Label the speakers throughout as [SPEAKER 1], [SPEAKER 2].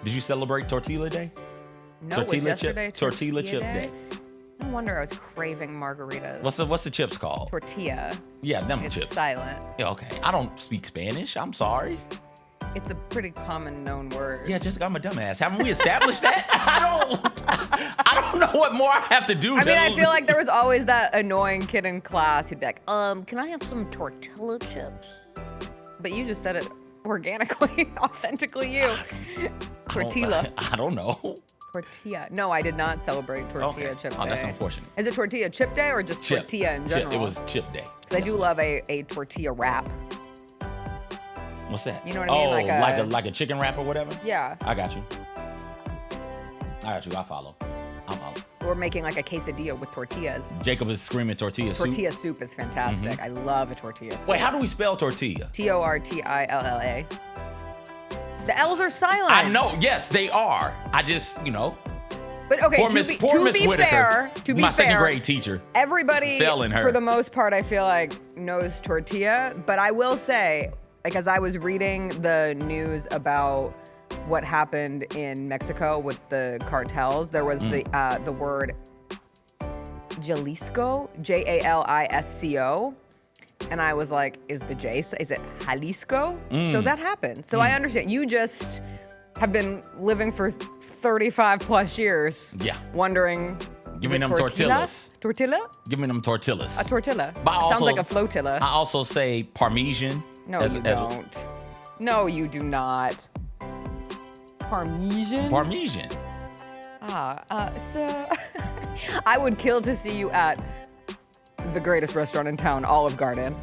[SPEAKER 1] Did you celebrate Tortilla Day?
[SPEAKER 2] No, it was yesterday.
[SPEAKER 1] Tortilla chip day.
[SPEAKER 2] No wonder I was craving margaritas.
[SPEAKER 1] What's the chips called?
[SPEAKER 2] Tortilla.
[SPEAKER 1] Yeah, them
[SPEAKER 2] It's
[SPEAKER 1] chips.
[SPEAKER 2] silent.
[SPEAKER 1] Yeah, okay. I don't speak Spanish. I'm sorry.
[SPEAKER 2] It's a pretty common known word.
[SPEAKER 1] Yeah, Jessica, I'm a dumbass. Haven't we established that? I don't know what more I have to do.
[SPEAKER 2] I mean, I feel like there was always that annoying kid in class who'd be like, can I have some tortilla chips? But you just said it organically, authentically you. Tortilla.
[SPEAKER 1] I don't know.
[SPEAKER 2] Tortilla. No, I did not celebrate Tortilla Chip Day.
[SPEAKER 1] Oh, that's unfortunate.
[SPEAKER 2] Is it Tortilla Chip Day or just tortilla in general?
[SPEAKER 1] It was Chip Day.
[SPEAKER 2] Because I do love a tortilla wrap.
[SPEAKER 1] What's that?
[SPEAKER 2] You know what I mean?
[SPEAKER 1] Like a chicken wrap or whatever?
[SPEAKER 2] Yeah.
[SPEAKER 1] I got you. I follow. I'm out.
[SPEAKER 2] Or making like a quesadilla with tortillas.
[SPEAKER 1] Jacob is screaming tortilla soup.
[SPEAKER 2] Tortilla soup is fantastic. I love a tortilla soup.
[SPEAKER 1] Wait, how do we spell tortilla?
[SPEAKER 2] Tortilla. The L's are silent.
[SPEAKER 1] I know. Yes, they are. I just,
[SPEAKER 2] But okay,
[SPEAKER 1] Poor
[SPEAKER 2] to
[SPEAKER 1] Miss
[SPEAKER 2] be
[SPEAKER 1] Whitaker,
[SPEAKER 2] fair,
[SPEAKER 1] my second grade teacher.
[SPEAKER 2] Everybody,
[SPEAKER 1] fell in her.
[SPEAKER 2] for the most part, I feel like knows tortilla. But I will say, like, as I was reading the news about what happened in Mexico with the cartels, there was the word Jalisco, Jalisco. And I was like, is it Jalisco? So that happened. So I understand. You just have been living for 35 plus years.
[SPEAKER 1] Yeah.
[SPEAKER 2] Wondering.
[SPEAKER 1] Giving them tortillas.
[SPEAKER 2] Tortilla?
[SPEAKER 1] Giving them tortillas.
[SPEAKER 2] A tortilla.
[SPEAKER 1] But
[SPEAKER 2] Sounds like a flotilla.
[SPEAKER 1] I also say Parmesan.
[SPEAKER 2] No, you don't. No, you do not. Parmesan?
[SPEAKER 1] Parmesan.
[SPEAKER 2] So I would kill to see you at the greatest restaurant in town, Olive Garden.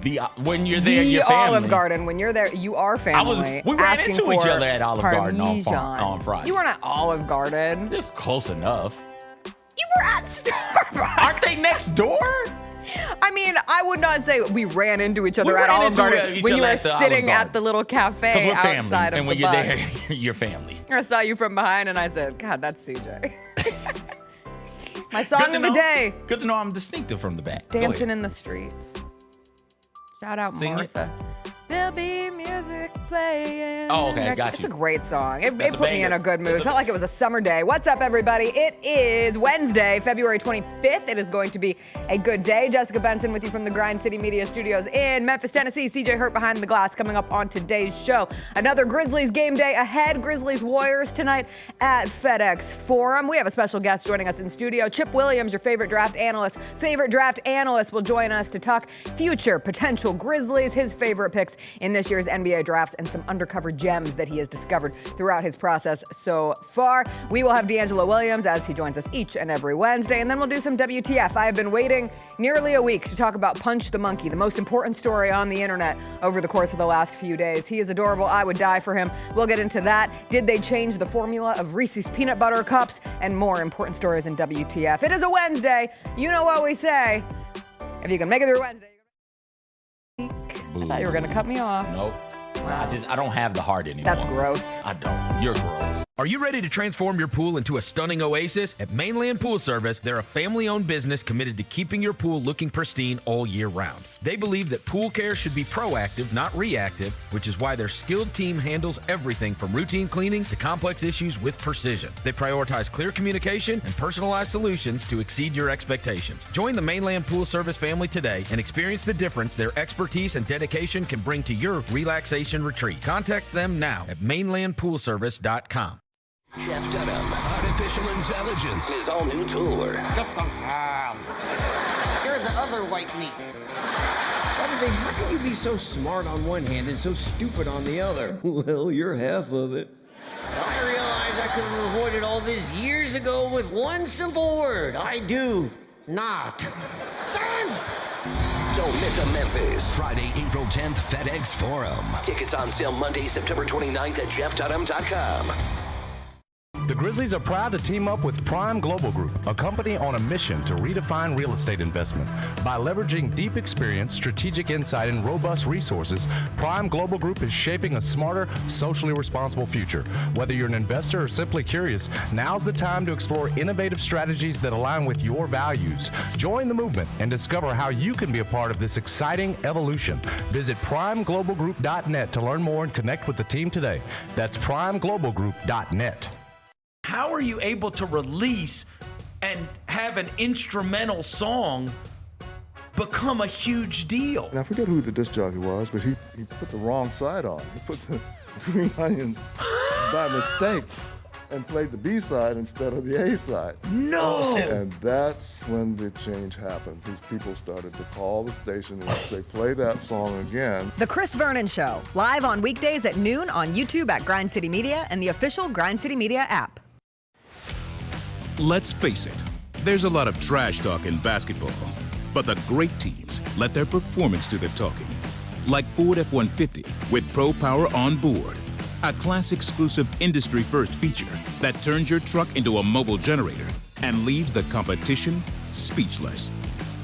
[SPEAKER 1] When you're there, your family.
[SPEAKER 2] Olive Garden. When you're there, you are family.
[SPEAKER 1] We ran into each other at Olive Garden
[SPEAKER 2] Parmesan.
[SPEAKER 1] on Friday.
[SPEAKER 2] You weren't at Olive Garden.
[SPEAKER 1] It's close enough.
[SPEAKER 2] You were at Starbucks.
[SPEAKER 1] Aren't they next door?
[SPEAKER 2] I mean, I would not say we ran into each other at Olive Garden when you were sitting at the little cafe outside of the bus.
[SPEAKER 1] And when you're there, you're family.
[SPEAKER 2] I saw you from behind and I said, God, that's CJ. My song of the day.
[SPEAKER 1] Good to know I'm distinctive from the back.
[SPEAKER 2] Dancing in the Streets. Shout out
[SPEAKER 1] Sing
[SPEAKER 2] Martha.
[SPEAKER 1] it.
[SPEAKER 2] There'll be music playing.
[SPEAKER 1] Oh, okay, got
[SPEAKER 2] It's
[SPEAKER 1] you.
[SPEAKER 2] a great song. It put me in
[SPEAKER 1] banger.
[SPEAKER 2] a good mood. It felt like it was a summer day. What's up, everybody? It is Wednesday, February 25th. It is going to be a good day. Jessica Benson with you from the Grind City Media Studios in Memphis, Tennessee. CJ Hurt behind the glass coming up on today's show. Another Grizzlies game day ahead. Grizzlies Warriors tonight at FedEx Forum. We have a special guest joining us in studio. Chip Williams, your favorite draft analyst, will join us to talk future potential Grizzlies, his favorite picks in this year's NBA drafts, and some undercover gems that he has discovered throughout his process so far. We will have DeAngelo Williams as he joins us each and every Wednesday, and then we'll do some WTF. I have been waiting nearly a week to talk about Punch the Monkey, the most important story on the internet over the course of the last few days. He is adorable. I would die for him. We'll get into that. Did they change the formula of Reese's peanut butter cups? And more important stories in WTF. It is a Wednesday. You know what we say. If you can make it through Wednesday. I thought you were going to cut me off.
[SPEAKER 1] Nope.
[SPEAKER 2] Wow.
[SPEAKER 1] I don't have the heart anymore.
[SPEAKER 2] That's gross.
[SPEAKER 1] I don't. You're gross.
[SPEAKER 3] Are you ready to transform your pool into a stunning oasis? At Mainland Pool Service, they're a family-owned business committed to keeping your pool looking pristine all year round. They believe that pool care should be proactive, not reactive, which is why their skilled team handles everything from routine cleaning to complex issues with precision. They prioritize clear communication and personalized solutions to exceed your expectations. Join the Mainland Pool Service family today and experience the difference their expertise and dedication can bring to your relaxation retreat. Contact them now at mainlandpoolservice.com.
[SPEAKER 4] Jeff Dunham, Artificial Intelligence, his all-new tour.
[SPEAKER 5] Just don't have. You're the other white meat.
[SPEAKER 6] Ramsey, how can you be so smart on one hand and so stupid on the other? Well, you're half of it.
[SPEAKER 5] I realize I could have avoided all this years ago with one simple word. I do not. Silence!
[SPEAKER 4] Don't miss a Memphis. Friday, April 10th, FedEx Forum. Tickets on sale Monday, September 29th at jeffdunham.com.
[SPEAKER 7] The Grizzlies are proud to team up with Prime Global Group, a company on a mission to redefine real estate investment. By leveraging deep experience, strategic insight, and robust resources, Prime Global Group is shaping a smarter, socially responsible future. Whether you're an investor or simply curious, now's the time to explore innovative strategies that align with your values. Join the movement and discover how you can be a part of this exciting evolution. Visit primeglobalgroup.net to learn more and connect with the team today. That's primeglobalgroup.net.
[SPEAKER 3] How are you able to release and have an instrumental song become a huge deal?
[SPEAKER 8] And I forget who the disc jockey was, but he put the wrong side on. He put the Green Onions by mistake and played the B side instead of the A side.
[SPEAKER 3] No!
[SPEAKER 8] And that's when the change happened. These people started to call the station and say, play that song again.
[SPEAKER 2] The Chris Vernon Show, live on weekdays at noon on YouTube at Grind City Media and the official Grind City Media app.
[SPEAKER 9] Let's face it, there's a lot of trash talk in basketball, but the great teams let their performance do the talking. Like Ford F-150 with Pro Power on board, a class-exclusive industry-first feature that turns your truck into a mobile generator and leaves the competition speechless.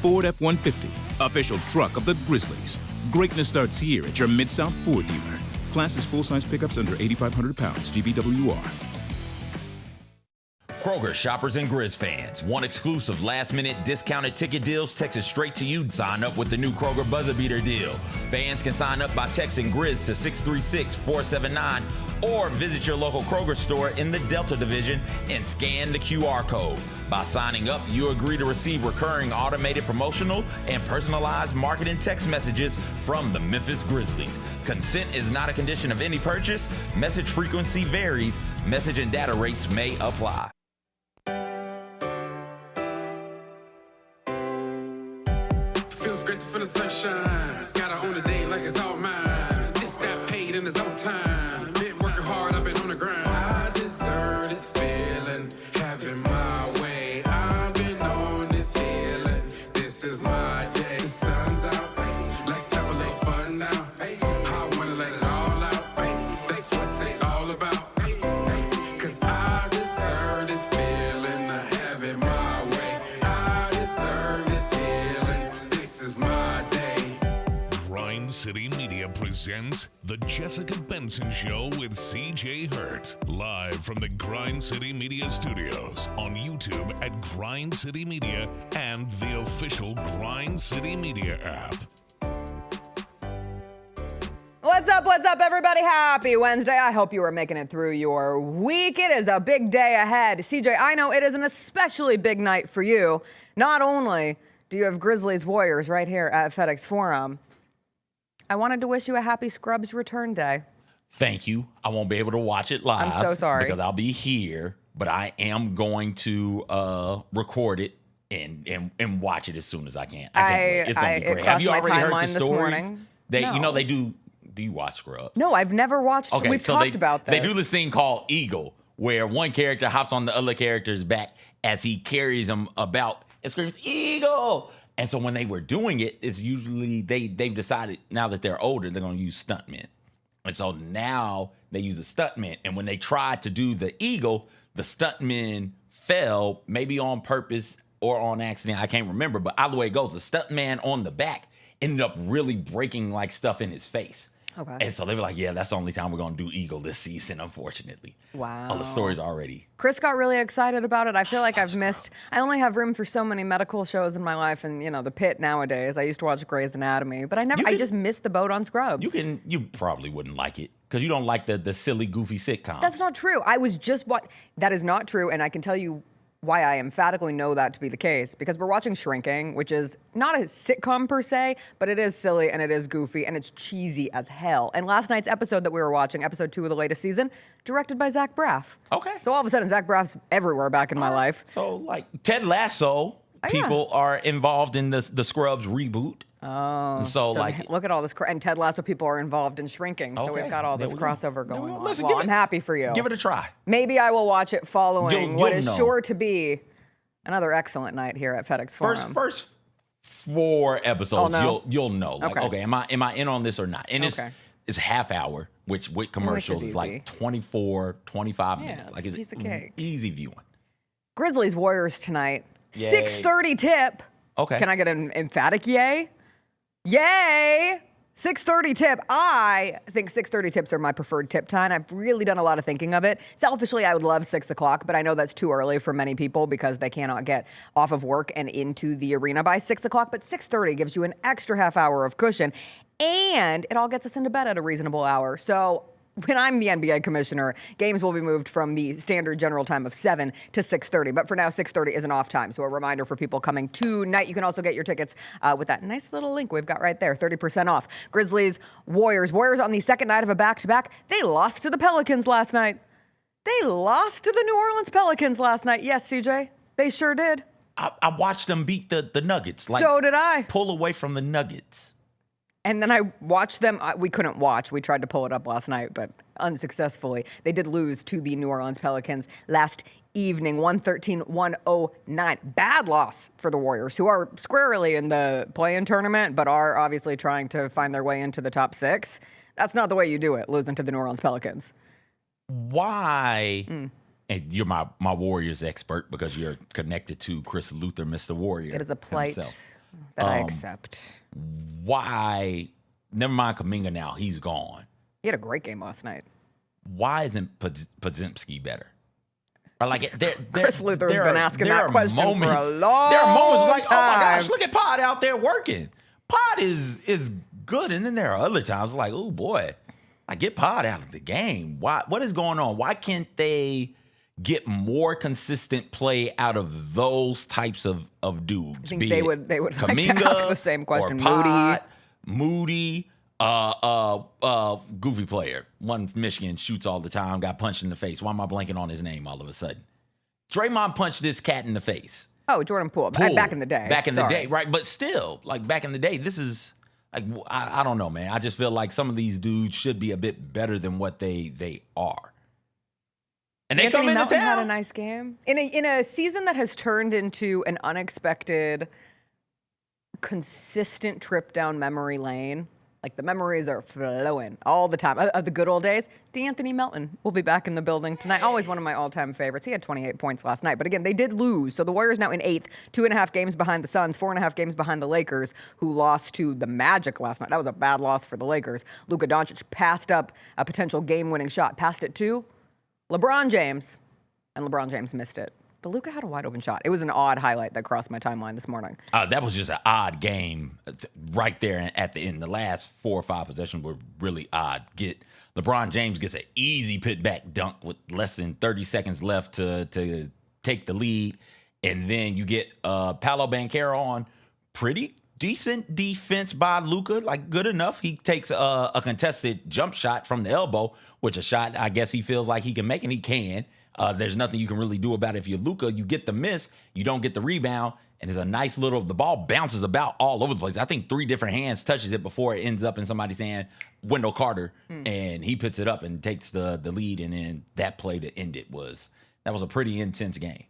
[SPEAKER 9] Ford F-150, official truck of the Grizzlies. Greatness starts here at your Mid-South Ford dealer. Class is full-size pickups under 8,500 pounds, GVWR.
[SPEAKER 1] Kroger shoppers and Grizz fans. One exclusive last-minute discounted ticket deals texted straight to you. Sign up with the new Kroger Buzzer Beater deal. Fans can sign up by texting Grizz to 636-479 or visit your local Kroger store in the Delta Division and scan the QR code. By signing up, you agree to receive recurring automated promotional and personalized marketing text messages from the Memphis Grizzlies. Consent is not a condition of any purchase. Message frequency varies. Message and data rates may apply.
[SPEAKER 10] Feels great to feel the sunshine. Gotta own the day like it's all mine. Just got paid in his own time. Been working hard, I've been on the grind. I deserve this feeling, having my way. I've been on this healing. This is my day. The sun's out, let's have a little fun now. I wanna let it all out. That's what it's all about. Cause I deserve this feeling, having my way. I deserve this healing. This is my day.
[SPEAKER 11] Grind City Media presents The Jessica Benson Show with CJ Hurt. Live from the Grind City Media Studios on YouTube at Grind City Media and the official Grind City Media app.
[SPEAKER 2] What's up, everybody? Happy Wednesday. I hope you are making it through your week. It is a big day ahead. CJ, I know it is an especially big night for you. Not only do you have Grizzlies Warriors right here at FedEx Forum, I wanted to wish you a happy Scrubs return day.
[SPEAKER 1] Thank you. I won't be able to watch it live.
[SPEAKER 2] I'm so sorry.
[SPEAKER 1] Because I'll be here, but I am going to record it and watch it as soon as I can. I can't wait. It's going to be great. Have you already heard the stories?
[SPEAKER 2] Morning.
[SPEAKER 1] You know, they do. Do you watch Scrubs?
[SPEAKER 2] No, I've never watched.
[SPEAKER 1] Okay,
[SPEAKER 2] We've
[SPEAKER 1] so
[SPEAKER 2] talked about this.
[SPEAKER 1] They do this thing called Eagle, where one character hops on the other character's back as he carries him about and screams, Eagle! And so when they were doing it, it's usually they've decided now that they're older, they're going to use stuntmen. And so now they use a stuntman. And when they tried to do the Eagle, the stuntman fell, maybe on purpose or on accident. I can't remember. But either way it goes, the stuntman on the back ended up really breaking like stuff in his face.
[SPEAKER 2] Okay.
[SPEAKER 1] And so they were like, yeah, that's the only time we're going to do Eagle this season, unfortunately.
[SPEAKER 2] Wow.
[SPEAKER 1] All the stories already.
[SPEAKER 2] Chris got really excited about it. I feel like I've missed, I only have room for so many medical shows in my life and, you know, The Pit nowadays. I used to watch Grey's Anatomy, but I just missed the boat on Scrubs.
[SPEAKER 1] You probably wouldn't like it because you don't like the silly, goofy sitcoms.
[SPEAKER 2] That's not true. I was just that is not true, and I can tell you why I emphatically know that to be the case, because we're watching Shrinking, which is not a sitcom per se, but it is silly and it is goofy and it's cheesy as hell. And last night's episode that we were watching, episode 2 of the latest season, directed by Zach Braff.
[SPEAKER 1] Okay.
[SPEAKER 2] So all of a sudden, Zach Braff's everywhere back in my life.
[SPEAKER 1] So like Ted Lasso, people are involved in the Scrubs reboot.
[SPEAKER 2] Oh,
[SPEAKER 1] so like,
[SPEAKER 2] look at all this, and Ted Lasso people are involved in Shrinking, so we've got all this crossover going on. Well, I'm happy for you.
[SPEAKER 1] Give it a try.
[SPEAKER 2] Maybe I will watch it following what is sure to be another excellent night here at FedEx Forum.
[SPEAKER 1] First 4 episodes,
[SPEAKER 2] you'll
[SPEAKER 1] know. Like, okay, am I in on this or not? And it's It's half hour, which with commercials is like 24, 25 minutes.
[SPEAKER 2] It's
[SPEAKER 1] Like
[SPEAKER 2] a piece of cake.
[SPEAKER 1] Easy viewing.
[SPEAKER 2] Grizzlies Warriors tonight.
[SPEAKER 1] Yay.
[SPEAKER 2] 6:30 tip.
[SPEAKER 1] Okay.
[SPEAKER 2] Can I get an emphatic yay? Yay! 6:30 tip. I think 6:30 tips are my preferred tip time. I've really done a lot of thinking of it. Selfishly, I would love 6 o'clock, but I know that's too early for many people because they cannot get off of work and into the arena by 6 o'clock. But 6:30 gives you an extra half hour of cushion, and it all gets us into bed at a reasonable hour. So when I'm the NBA commissioner, games will be moved from the standard general time of 7 to 6:30. But for now, 6:30 is an off time. So a reminder for people coming tonight. You can also get your tickets with that nice little link we've got right there, 30% off. Grizzlies, Warriors. Warriors on the second night of a back-to-back. They lost to the Pelicans last night. They lost to the New Orleans Pelicans last night. Yes, CJ, they sure did.
[SPEAKER 1] I watched them beat the Nuggets. Like,
[SPEAKER 2] so did I.
[SPEAKER 1] Pull away from the Nuggets.
[SPEAKER 2] And then I watched them. We couldn't watch. We tried to pull it up last night, but unsuccessfully. They did lose to the New Orleans Pelicans last evening, 113-109. Bad loss for the Warriors, who are squarely in the play-in tournament, but are obviously trying to find their way into the top 6. That's not the way you do it, losing to the New Orleans Pelicans.
[SPEAKER 1] Why? And you're my Warriors expert because you're connected to Chris Luther, Mr. Warrior.
[SPEAKER 2] It is a plight
[SPEAKER 1] himself.
[SPEAKER 2] that I accept.
[SPEAKER 1] Why? Never mind Kuminga now. He's gone.
[SPEAKER 2] He had a great game last night.
[SPEAKER 1] Why isn't Podziemski better? Or like
[SPEAKER 2] Chris Luther's been asking that question for a long time.
[SPEAKER 1] There are moments like, oh my gosh, look at Pod out there working. Pod is good. And then there are other times like, oh boy, I get Pod out of the game. What is going on? Why can't they get more consistent play out of those types of dudes?
[SPEAKER 2] I think they would like to ask the same question.
[SPEAKER 1] Moody, goofy player. One from Michigan, shoots all the time, got punched in the face. Why am I blanking on his name all of a sudden? Draymond punched this cat in the face.
[SPEAKER 2] Oh, Jordan Poole. Back in the day.
[SPEAKER 1] Back in the day, right? But still, like back in the day, this is like, I don't know, man. I just feel like some of these dudes should be a bit better than what they are. And they come into
[SPEAKER 2] Melton
[SPEAKER 1] town.
[SPEAKER 2] Had a nice game in a season that has turned into an unexpected, consistent trip down memory lane. Like the memories are flowing all the time of the good old days. DeAnthony Melton will be back in the building tonight. Always one of my all-time favorites. He had 28 points last night, but again, they did lose. So the Warriors now in 8th, 2.5 games behind the Suns, 4.5 games behind the Lakers, who lost to the Magic last night. That was a bad loss for the Lakers. Luka Doncic passed up a potential game-winning shot. Passed it to LeBron James, and LeBron James missed it. But Luka had a wide-open shot. It was an odd highlight that crossed my timeline this morning.
[SPEAKER 1] That was just an odd game right there at the end. The last 4 or 5 possessions were really odd. LeBron James gets an easy put-back dunk with less than 30 seconds left to take the lead, and then you get Paolo Banchero on pretty decent defense by Luka, like good enough. He takes a contested jump shot from the elbow, which a shot I guess he feels like he can make, and he can. There's nothing you can really do about it. If you're Luka, you get the miss, you don't get the rebound, and there's a nice the ball bounces about all over the place. I think 3 different hands touches it before it ends up in somebody's hand, Wendell Carter, and he puts it up and takes the lead, and then that play to end it was a pretty intense game.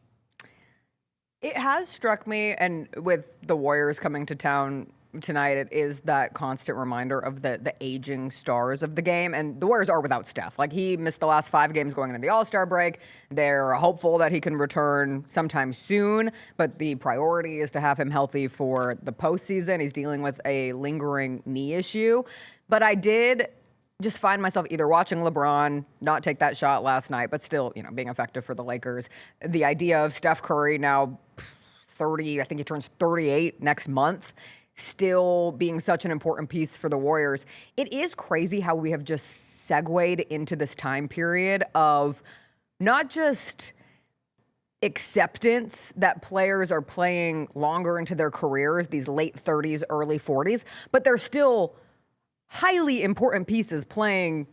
[SPEAKER 2] It has struck me, and with the Warriors coming to town tonight, it is that constant reminder of the aging stars of the game. And the Warriors are without Steph. Like, he missed the last 5 games going into the All-Star break. They're hopeful that he can return sometime soon, but the priority is to have him healthy for the postseason. He's dealing with a lingering knee issue. But I did just find myself either watching LeBron not take that shot last night, but still, being effective for the Lakers. The idea of Steph Curry now 30, I think he turns 38 next month, still being such an important piece for the Warriors. It is crazy how we have just segued into this time period of not just acceptance that players are playing longer into their careers, these late 30s, early 40s, but they're still highly important pieces playing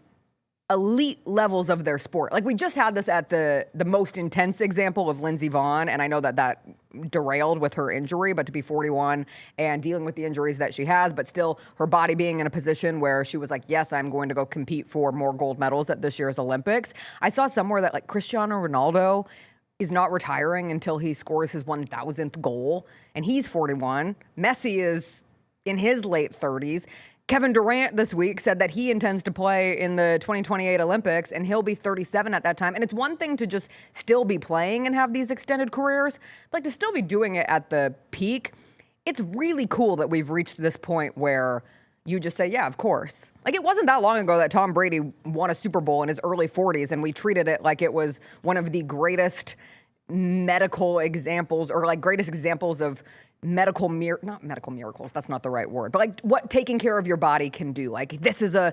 [SPEAKER 2] elite levels of their sport. Like, we just had this at the most intense example of Lindsey Vonn, and I know that derailed with her injury, but to be 41 and dealing with the injuries that she has, but still her body being in a position where she was like, yes, I'm going to go compete for more gold medals at this year's Olympics. I saw somewhere that, like, Cristiano Ronaldo is not retiring until he scores his 1,000th goal, and he's 41. Messi is in his late 30s. Kevin Durant this week said that he intends to play in the 2028 Olympics, and he'll be 37 at that time. And it's one thing to just still be playing and have these extended careers, but like to still be doing it at the peak. It's really cool that we've reached this point where you just say, yeah, of course. Like, it wasn't that long ago that Tom Brady won a Super Bowl in his early 40s, and we treated it like it was one of the greatest medical examples, or like greatest examples of not medical miracles, that's not the right word, but like what taking care of your body can do. Like, this is a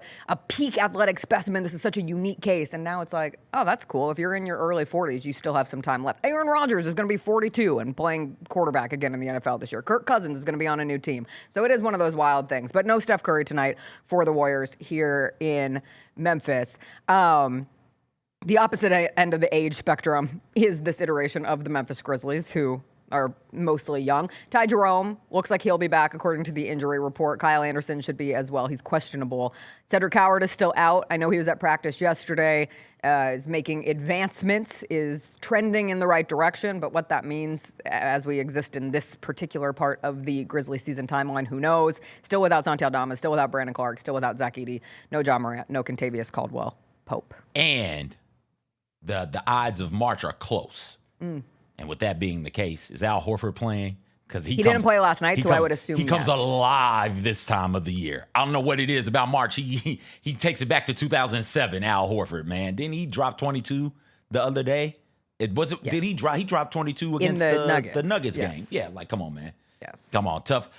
[SPEAKER 2] peak athletic specimen. This is such a unique case. And now it's like, oh, that's cool. If you're in your early 40s, you still have some time left. Aaron Rodgers is going to be 42 and playing quarterback again in the NFL this year. Kirk Cousins is going to be on a new team. So it is one of those wild things. But no Steph Curry tonight for the Warriors here in Memphis. The opposite end of the age spectrum is this iteration of the Memphis Grizzlies, who are mostly young. Ty Jerome looks like he'll be back according to the injury report. Kyle Anderson should be as well. He's questionable. Cedric Howard is still out. I know he was at practice yesterday, is making advancements, is trending in the right direction, but what that means as we exist in this particular part of the Grizzly season timeline, who knows? Still without Santi Aldama, still without Brandon Clark, still without Zach Edey, no John Morant, no Kentavious Caldwell-Pope.
[SPEAKER 1] And the odds of March are close. And with that being the case, is Al Horford playing? Because he
[SPEAKER 2] didn't play last night, so I would assume
[SPEAKER 1] he comes
[SPEAKER 2] yes.
[SPEAKER 1] alive this time of the year. I don't know what it is about March. He takes it back to 2007. Al Horford, man, didn't he drop 22 the other day? Yes. Did he drop? He dropped 22 against the Nuggets
[SPEAKER 2] yes.
[SPEAKER 1] game. Yeah, like come on, man.
[SPEAKER 2] Yes,
[SPEAKER 1] come on, tough.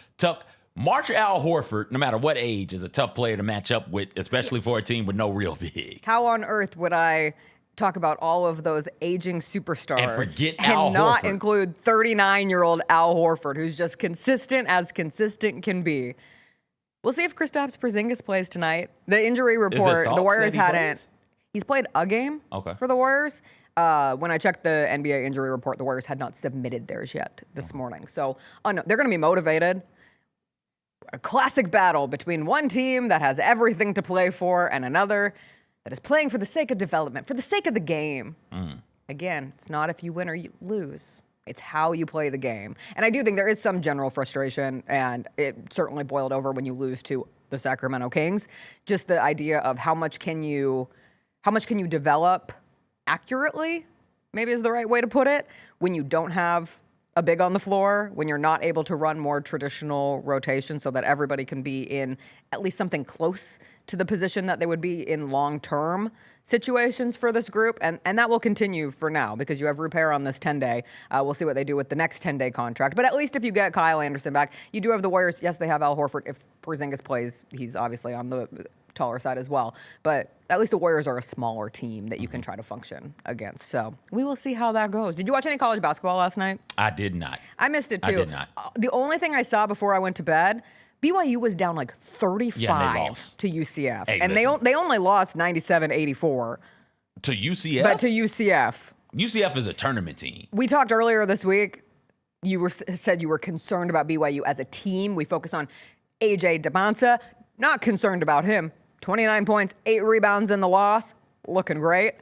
[SPEAKER 1] March Al Horford, no matter what age, is a tough player to match up with, especially for a team with no real big.
[SPEAKER 2] How on earth would I talk about all of those aging superstars
[SPEAKER 1] and forget Al
[SPEAKER 2] and not
[SPEAKER 1] Horford.
[SPEAKER 2] Include 39-year-old Al Horford, who's just consistent as consistent can be? We'll see if Kristaps Porzingis plays tonight. The injury report, the Warriors hadn't. He's played a game for the Warriors. When I checked the NBA injury report, the Warriors had not submitted theirs yet this morning. So no, they're going to be motivated. A classic battle between one team that has everything to play for and another that is playing for the sake of development, for the sake of the game. Again, it's not if you win or you lose. It's how you play the game. And I do think there is some general frustration, and it certainly boiled over when you lose to the Sacramento Kings. Just the idea of how much can you develop accurately, maybe is the right way to put it, when you don't have a big on the floor, when you're not able to run more traditional rotation so that everybody can be in at least something close to the position that they would be in long-term situations for this group. And that will continue for now because you have repair on this 10-day. We'll see what they do with the next 10-day contract. But at least if you get Kyle Anderson back, you do have the Warriors. Yes, they have Al Horford. If Porzingis plays, he's obviously on the taller side as well. But at least the Warriors are a smaller team that you can try to function against. So we will see how that goes. Did you watch any college basketball last night?
[SPEAKER 1] I did not.
[SPEAKER 2] I missed it too.
[SPEAKER 1] I did not.
[SPEAKER 2] The only thing I saw before I went to bed, BYU was down like 35 to UCF.
[SPEAKER 1] Hey,
[SPEAKER 2] and they only lost 97-84.
[SPEAKER 1] To UCF?
[SPEAKER 2] But to UCF.
[SPEAKER 1] UCF is a tournament team.
[SPEAKER 2] We talked earlier this week. You said you were concerned about BYU as a team. We focus on AJ DeMonsa. Not concerned about him. 29 points, 8 rebounds in the loss. Looking great.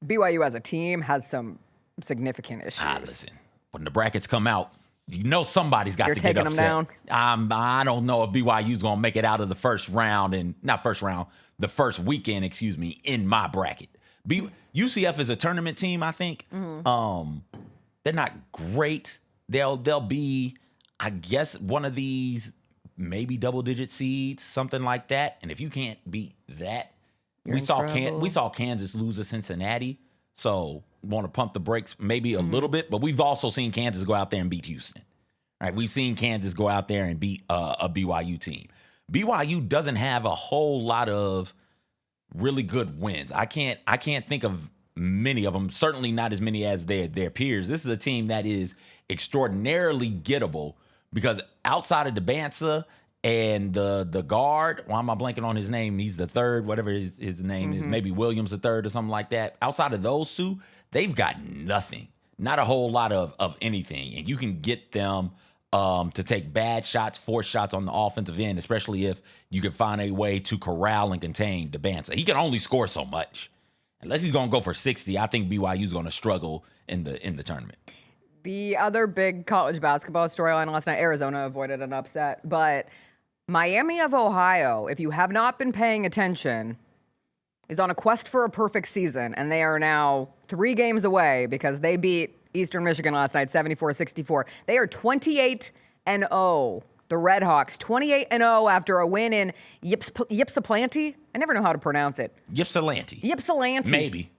[SPEAKER 2] BYU as a team has some significant issues.
[SPEAKER 1] Listen, when the brackets come out, you know somebody's got to get upset.
[SPEAKER 2] You're taking them down?
[SPEAKER 1] I don't know if BYU's going to make it out of the first round, the first weekend, in my bracket. UCF is a tournament team, I think.
[SPEAKER 2] Mm-hmm.
[SPEAKER 1] They're not great. They'll be, I guess, one of these maybe double-digit seeds, something like that. And if you can't beat that, we saw Kansas lose to Cincinnati, so want to pump the brakes maybe a little bit. But we've also seen Kansas go out there and beat Houston. Right? We've seen Kansas go out there and beat a BYU team. BYU doesn't have a whole lot of really good wins. I can't think of many of them. Certainly not as many as their peers. This is a team that is extraordinarily gettable because outside of DeBansa and the guard, why am I blanking on his name? He's the third, whatever his name is, maybe Williams the third or something like that. Outside of those two, they've got nothing. Not a whole lot of anything. And you can get them to take bad shots, force shots on the offensive end, especially if you can find a way to corral and contain DeBansa. He can only score so much. Unless he's going to go for 60, I think BYU's going to struggle in the tournament. The
[SPEAKER 2] other big college basketball storyline last night, Arizona avoided an upset, but Miami of Ohio, if you have not been paying attention, is on a quest for a perfect season, and they are now 3 games away because they beat Eastern Michigan last night, 74-64. They are 28-0. The Redhawks, 28-0 after a win in Ypsilanti. I never know how to pronounce it.
[SPEAKER 1] Ypsilanti. Maybe.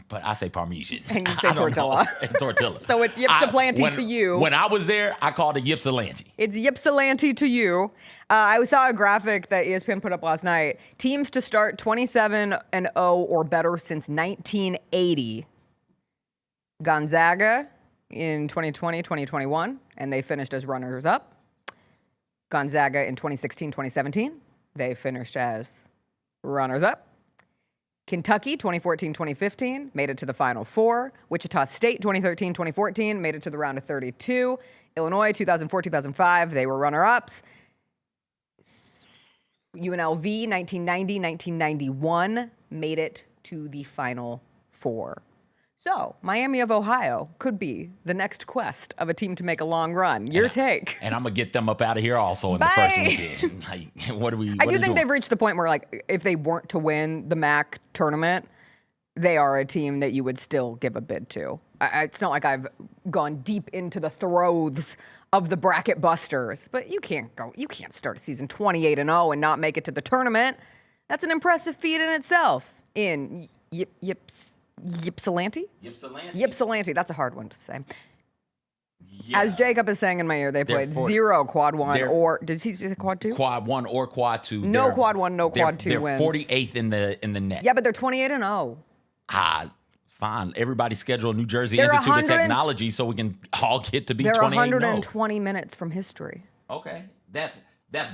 [SPEAKER 1] But I say Parmesan.
[SPEAKER 2] And you say tortilla.
[SPEAKER 1] Tortilla.
[SPEAKER 2] So it's Ypsilanti to you.
[SPEAKER 1] When I was there, I called it Ypsilanti.
[SPEAKER 2] It's Ypsilanti to you. I saw a graphic that ESPN put up last night. Teams to start 27-0 or better since 1980. Gonzaga in 2020, 2021, and they finished as runners-up. Gonzaga in 2016, 2017, they finished as runners-up. Kentucky, 2014, 2015, made it to the Final Four. Wichita State, 2013, 2014, made it to the round of 32. Illinois, 2004, 2005, they were runner-ups. UNLV, 1990, 1991, made it to the Final Four. So, Miami of Ohio could be the next quest of a team to make a long run. Your take.
[SPEAKER 1] And I'm going to get them up out of here also in the first weekend.
[SPEAKER 2] I do think they've reached the point where, like, if they weren't to win the MAC tournament, they are a team that you would still give a bid to. It's not like I've gone deep into the throes of the bracket busters, but you can't start a season 28-0 and not make it to the tournament. That's an impressive feat in itself. In Ypsilanti? Ypsilanti. That's a hard one to say. Yeah. As Jacob is saying in my ear, they played 0 quad 1 or did he say quad 2?
[SPEAKER 1] Quad 1 or quad 2.
[SPEAKER 2] No quad 1, no quad 2 wins.
[SPEAKER 1] They're 48th in the net.
[SPEAKER 2] Yeah, but they're 28-0.
[SPEAKER 1] Fine. Everybody schedule New Jersey Institute of Technology so we can all get to be 28-0.
[SPEAKER 2] They're 120 minutes from history.
[SPEAKER 1] Okay. That's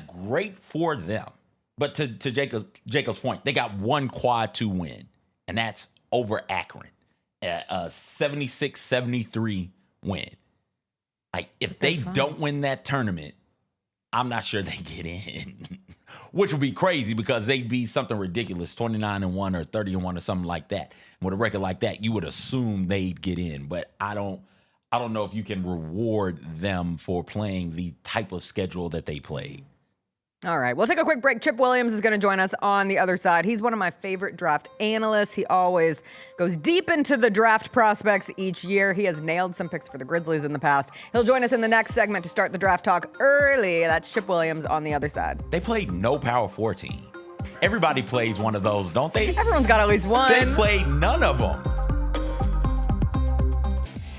[SPEAKER 1] great for them. But to Jacob's point, they got 1 quad 2 win, and that's over Akron, a 76-73 win. Like, if they don't win that tournament, I'm not sure they get in, which would be crazy because they'd be something ridiculous, 29-1 or 30-1 or something like that. With a record like that, you would assume they'd get in, but I don't know if you can reward them for playing the type of schedule that they played.
[SPEAKER 2] All right, we'll take a quick break. Chip Williams is going to join us on the other side. He's one of my favorite draft analysts. He always goes deep into the draft prospects each year. He has nailed some picks for the Grizzlies in the past. He'll join us in the next segment to start the draft talk early. That's Chip Williams on the other side.
[SPEAKER 1] They played no Power 4 team. Everybody plays one of those, don't they?
[SPEAKER 2] Everyone's got at least one.
[SPEAKER 1] They played none of them.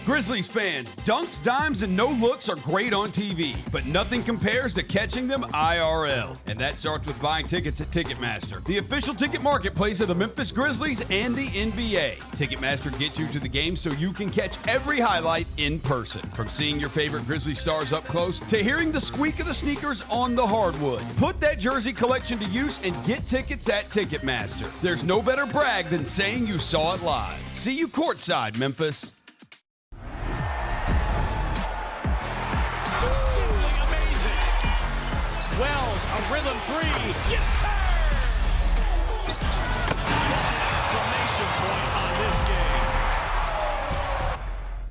[SPEAKER 12] Grizzlies fans, dunks, dimes, and no-looks are great on TV, but nothing compares to catching them IRL. And that starts with buying tickets at Ticketmaster, the official ticket marketplace of the Memphis Grizzlies and the NBA. Ticketmaster gets you to the game so you can catch every highlight in person. From seeing your favorite Grizzly stars up close to hearing the squeak of the sneakers on the hardwood. Put that jersey collection to use and get tickets at Ticketmaster. There's no better brag than saying you saw it live. See you courtside, Memphis.
[SPEAKER 13] Wells, a rhythm 3. Yes, sir! That's an exclamation point on this game.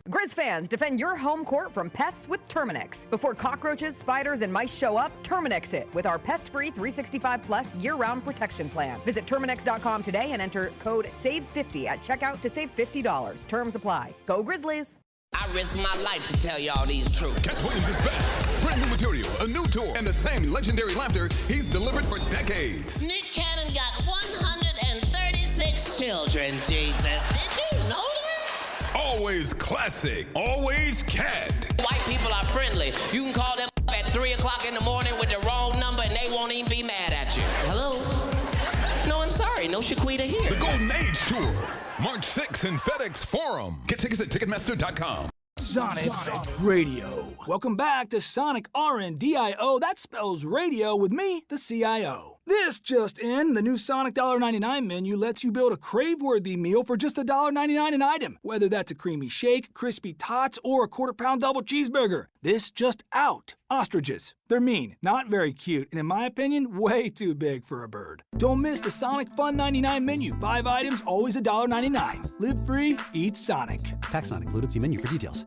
[SPEAKER 2] Grizz fans, defend your home court from pests with Terminix. Before cockroaches, spiders, and mice show up, Terminix it with our pest-free 365-plus year-round protection plan. Visit Terminix.com today and enter code SAVE50 at checkout to save $50. Terms apply. Go Grizzlies!
[SPEAKER 14] I risk my life to tell y'all these truths.
[SPEAKER 15] Cat Williams is back. Brand new material, a new tour, and the same legendary laughter he's delivered for decades.
[SPEAKER 14] Nick Cannon got 136 children, Jesus. Did you know that?
[SPEAKER 15] Always classic. Always Cat.
[SPEAKER 14] White people are friendly. You can call them at 3 o'clock in the morning with the wrong number and they won't even be mad at you. Hello? No, I'm sorry. No Shaquita here.
[SPEAKER 15] The Golden Age Tour. March 6th in FedEx Forum. Get tickets at Ticketmaster.com.
[SPEAKER 16] Sonic Radio. Welcome back to Sonic RNDIO. That spells radio with me, the CIO. This just in, the new Sonic $1.99 menu lets you build a crave-worthy meal for just $1.99 an item. Whether that's a creamy shake, crispy tots, or a quarter-pound double cheeseburger. This just out. Ostriches. They're mean, not very cute, and in my opinion, way too big for a bird. Don't miss the Sonic Fun 99 menu. 5 items, always $1.99. Live free, eat Sonic.
[SPEAKER 17] Tax not included. See menu for details.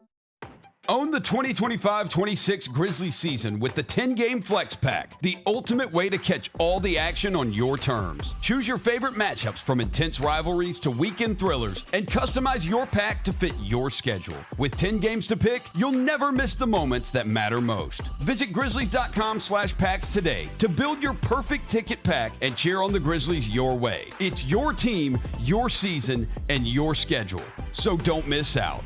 [SPEAKER 12] Own the 2025-26 Grizzlies season with the 10-game Flex Pack, the ultimate way to catch all the action on your terms. Choose your favorite matchups from intense rivalries to weekend thrillers and customize your pack to fit your schedule. With 10 games to pick, you'll never miss the moments that matter most. Visit Grizzlies.com/packs today to build your perfect ticket pack and cheer on the Grizzlies your way. It's your team, your season, and your schedule. So don't miss out.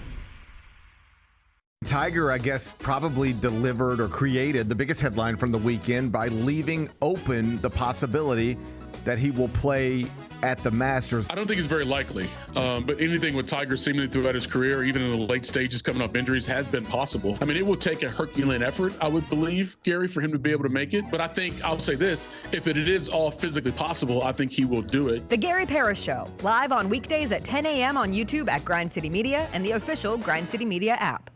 [SPEAKER 17] Tiger, I guess, probably delivered or created the biggest headline from the weekend by leaving open the possibility that he will play at the Masters.
[SPEAKER 18] I don't think it's very likely, but anything with Tiger seemingly throughout his career, even in the late stages coming off injuries, has been possible. I mean, it will take a Herculean effort, I would believe, Gary, for him to be able to make it. But I think, I'll say this, if it is all physically possible, I think he will do it.
[SPEAKER 2] The Gary Parrish Show, live on weekdays at 10 a.m. on YouTube at Grind City Media and the official Grind City Media app.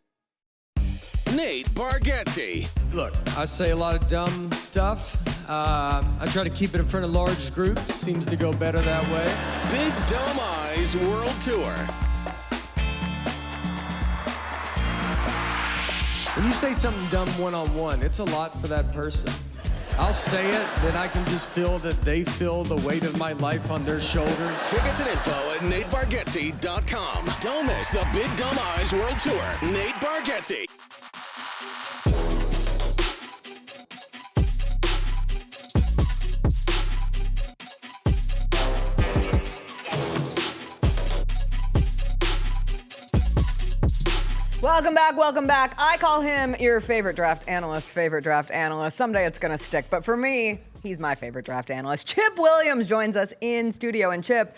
[SPEAKER 4] Nate Bargatze.
[SPEAKER 19] Look, I say a lot of dumb stuff. I try to keep it in front of large groups. Seems to go better that way.
[SPEAKER 4] Big Dumb Eyes World Tour.
[SPEAKER 19] When you say something dumb one-on-one, it's a lot for that person. I'll say it, then I can just feel that they feel the weight of my life on their shoulders.
[SPEAKER 4] Tickets and info at NateBargatze.com. Don't miss the Big Dumb Eyes World Tour. Nate Bargatze.
[SPEAKER 2] Welcome back. I call him your favorite draft analyst. Someday it's going to stick, but for me, he's my favorite draft analyst. Chip Williams joins us in studio. And Chip,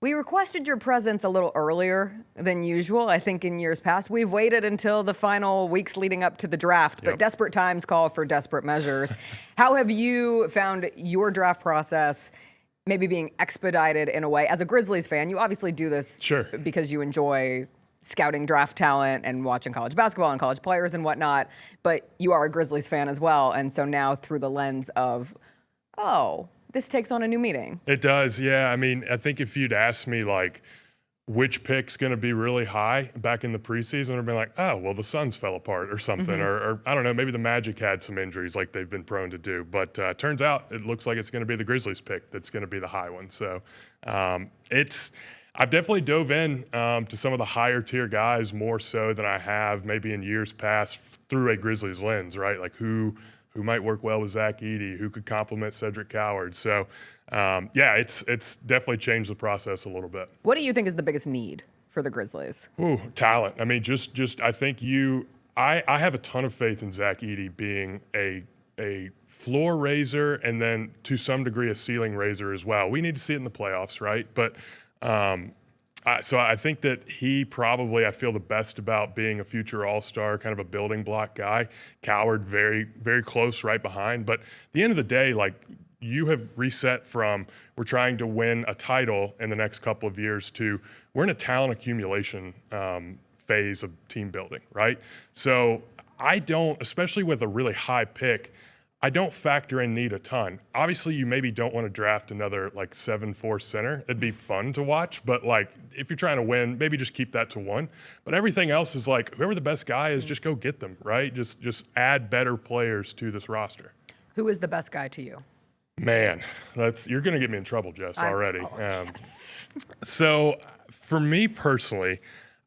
[SPEAKER 2] we requested your presence a little earlier than usual. I think in years past, we've waited until the final weeks leading up to the draft, but desperate times call for desperate measures. How have you found your draft process maybe being expedited in a way? As a Grizzlies fan, you obviously do this because you enjoy scouting draft talent and watching college basketball and college players and whatnot, but you are a Grizzlies fan as well. And so now through the lens of, this takes on a new meaning.
[SPEAKER 20] It does, yeah. I mean, I think if you'd asked me like which pick's going to be really high back in the preseason, I'd be like, oh, well, the Suns fell apart or something, or I don't know, maybe the Magic had some injuries like they've been prone to do. But turns out it looks like it's going to be the Grizzlies pick that's going to be the high one. So I've definitely dove in to some of the higher tier guys more so than I have maybe in years past through a Grizzlies lens, right? Like who might work well with Zach Edey, who could complement Cedric Coward. So, it's definitely changed the process a little bit.
[SPEAKER 2] What do you think is the biggest need for the Grizzlies?
[SPEAKER 20] Ooh, talent. I mean, just I think I have a ton of faith in Zach Edey being a floor raiser and then to some degree a ceiling raiser as well. We need to see it in the playoffs, right? But so I think that he probably, I feel the best about being a future all-star, kind of a building block guy. Coward, very, very close right behind. But at the end of the day, like you have reset from we're trying to win a title in the next couple of years to we're in a talent accumulation phase of team building, right? So I don't, especially with a really high pick, I don't factor in need a ton. Obviously, you maybe don't want to draft another like 7'4" center. It'd be fun to watch, but like if you're trying to win, maybe just keep that to one. But everything else is like whoever the best guy is, just go get them, right? Just add better players to this roster.
[SPEAKER 2] Who is the best guy to you?
[SPEAKER 20] Man, you're going to get me in trouble, Jess, already.
[SPEAKER 2] Yes.
[SPEAKER 20] So for me personally,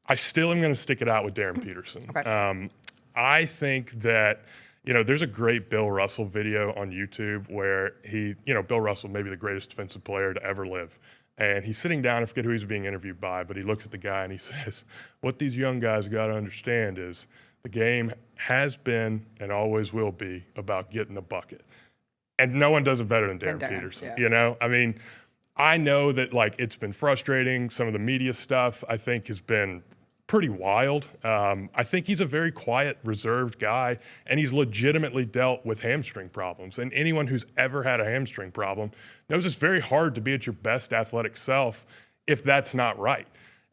[SPEAKER 20] I still am going to stick it out with Darryn Peterson.
[SPEAKER 2] Okay.
[SPEAKER 20] I think that there's a great Bill Russell video on YouTube where Bill Russell may be the greatest defensive player to ever live. And he's sitting down, I forget who he's being interviewed by, but he looks at the guy and he says, what these young guys got to understand is the game has been and always will be about getting the bucket. And no one does it better than Darryn Peterson.
[SPEAKER 2] Yeah.
[SPEAKER 20] I mean, I know that like it's been frustrating. Some of the media stuff I think has been pretty wild. I think he's a very quiet, reserved guy, and he's legitimately dealt with hamstring problems. And anyone who's ever had a hamstring problem knows it's very hard to be at your best athletic self if that's not right.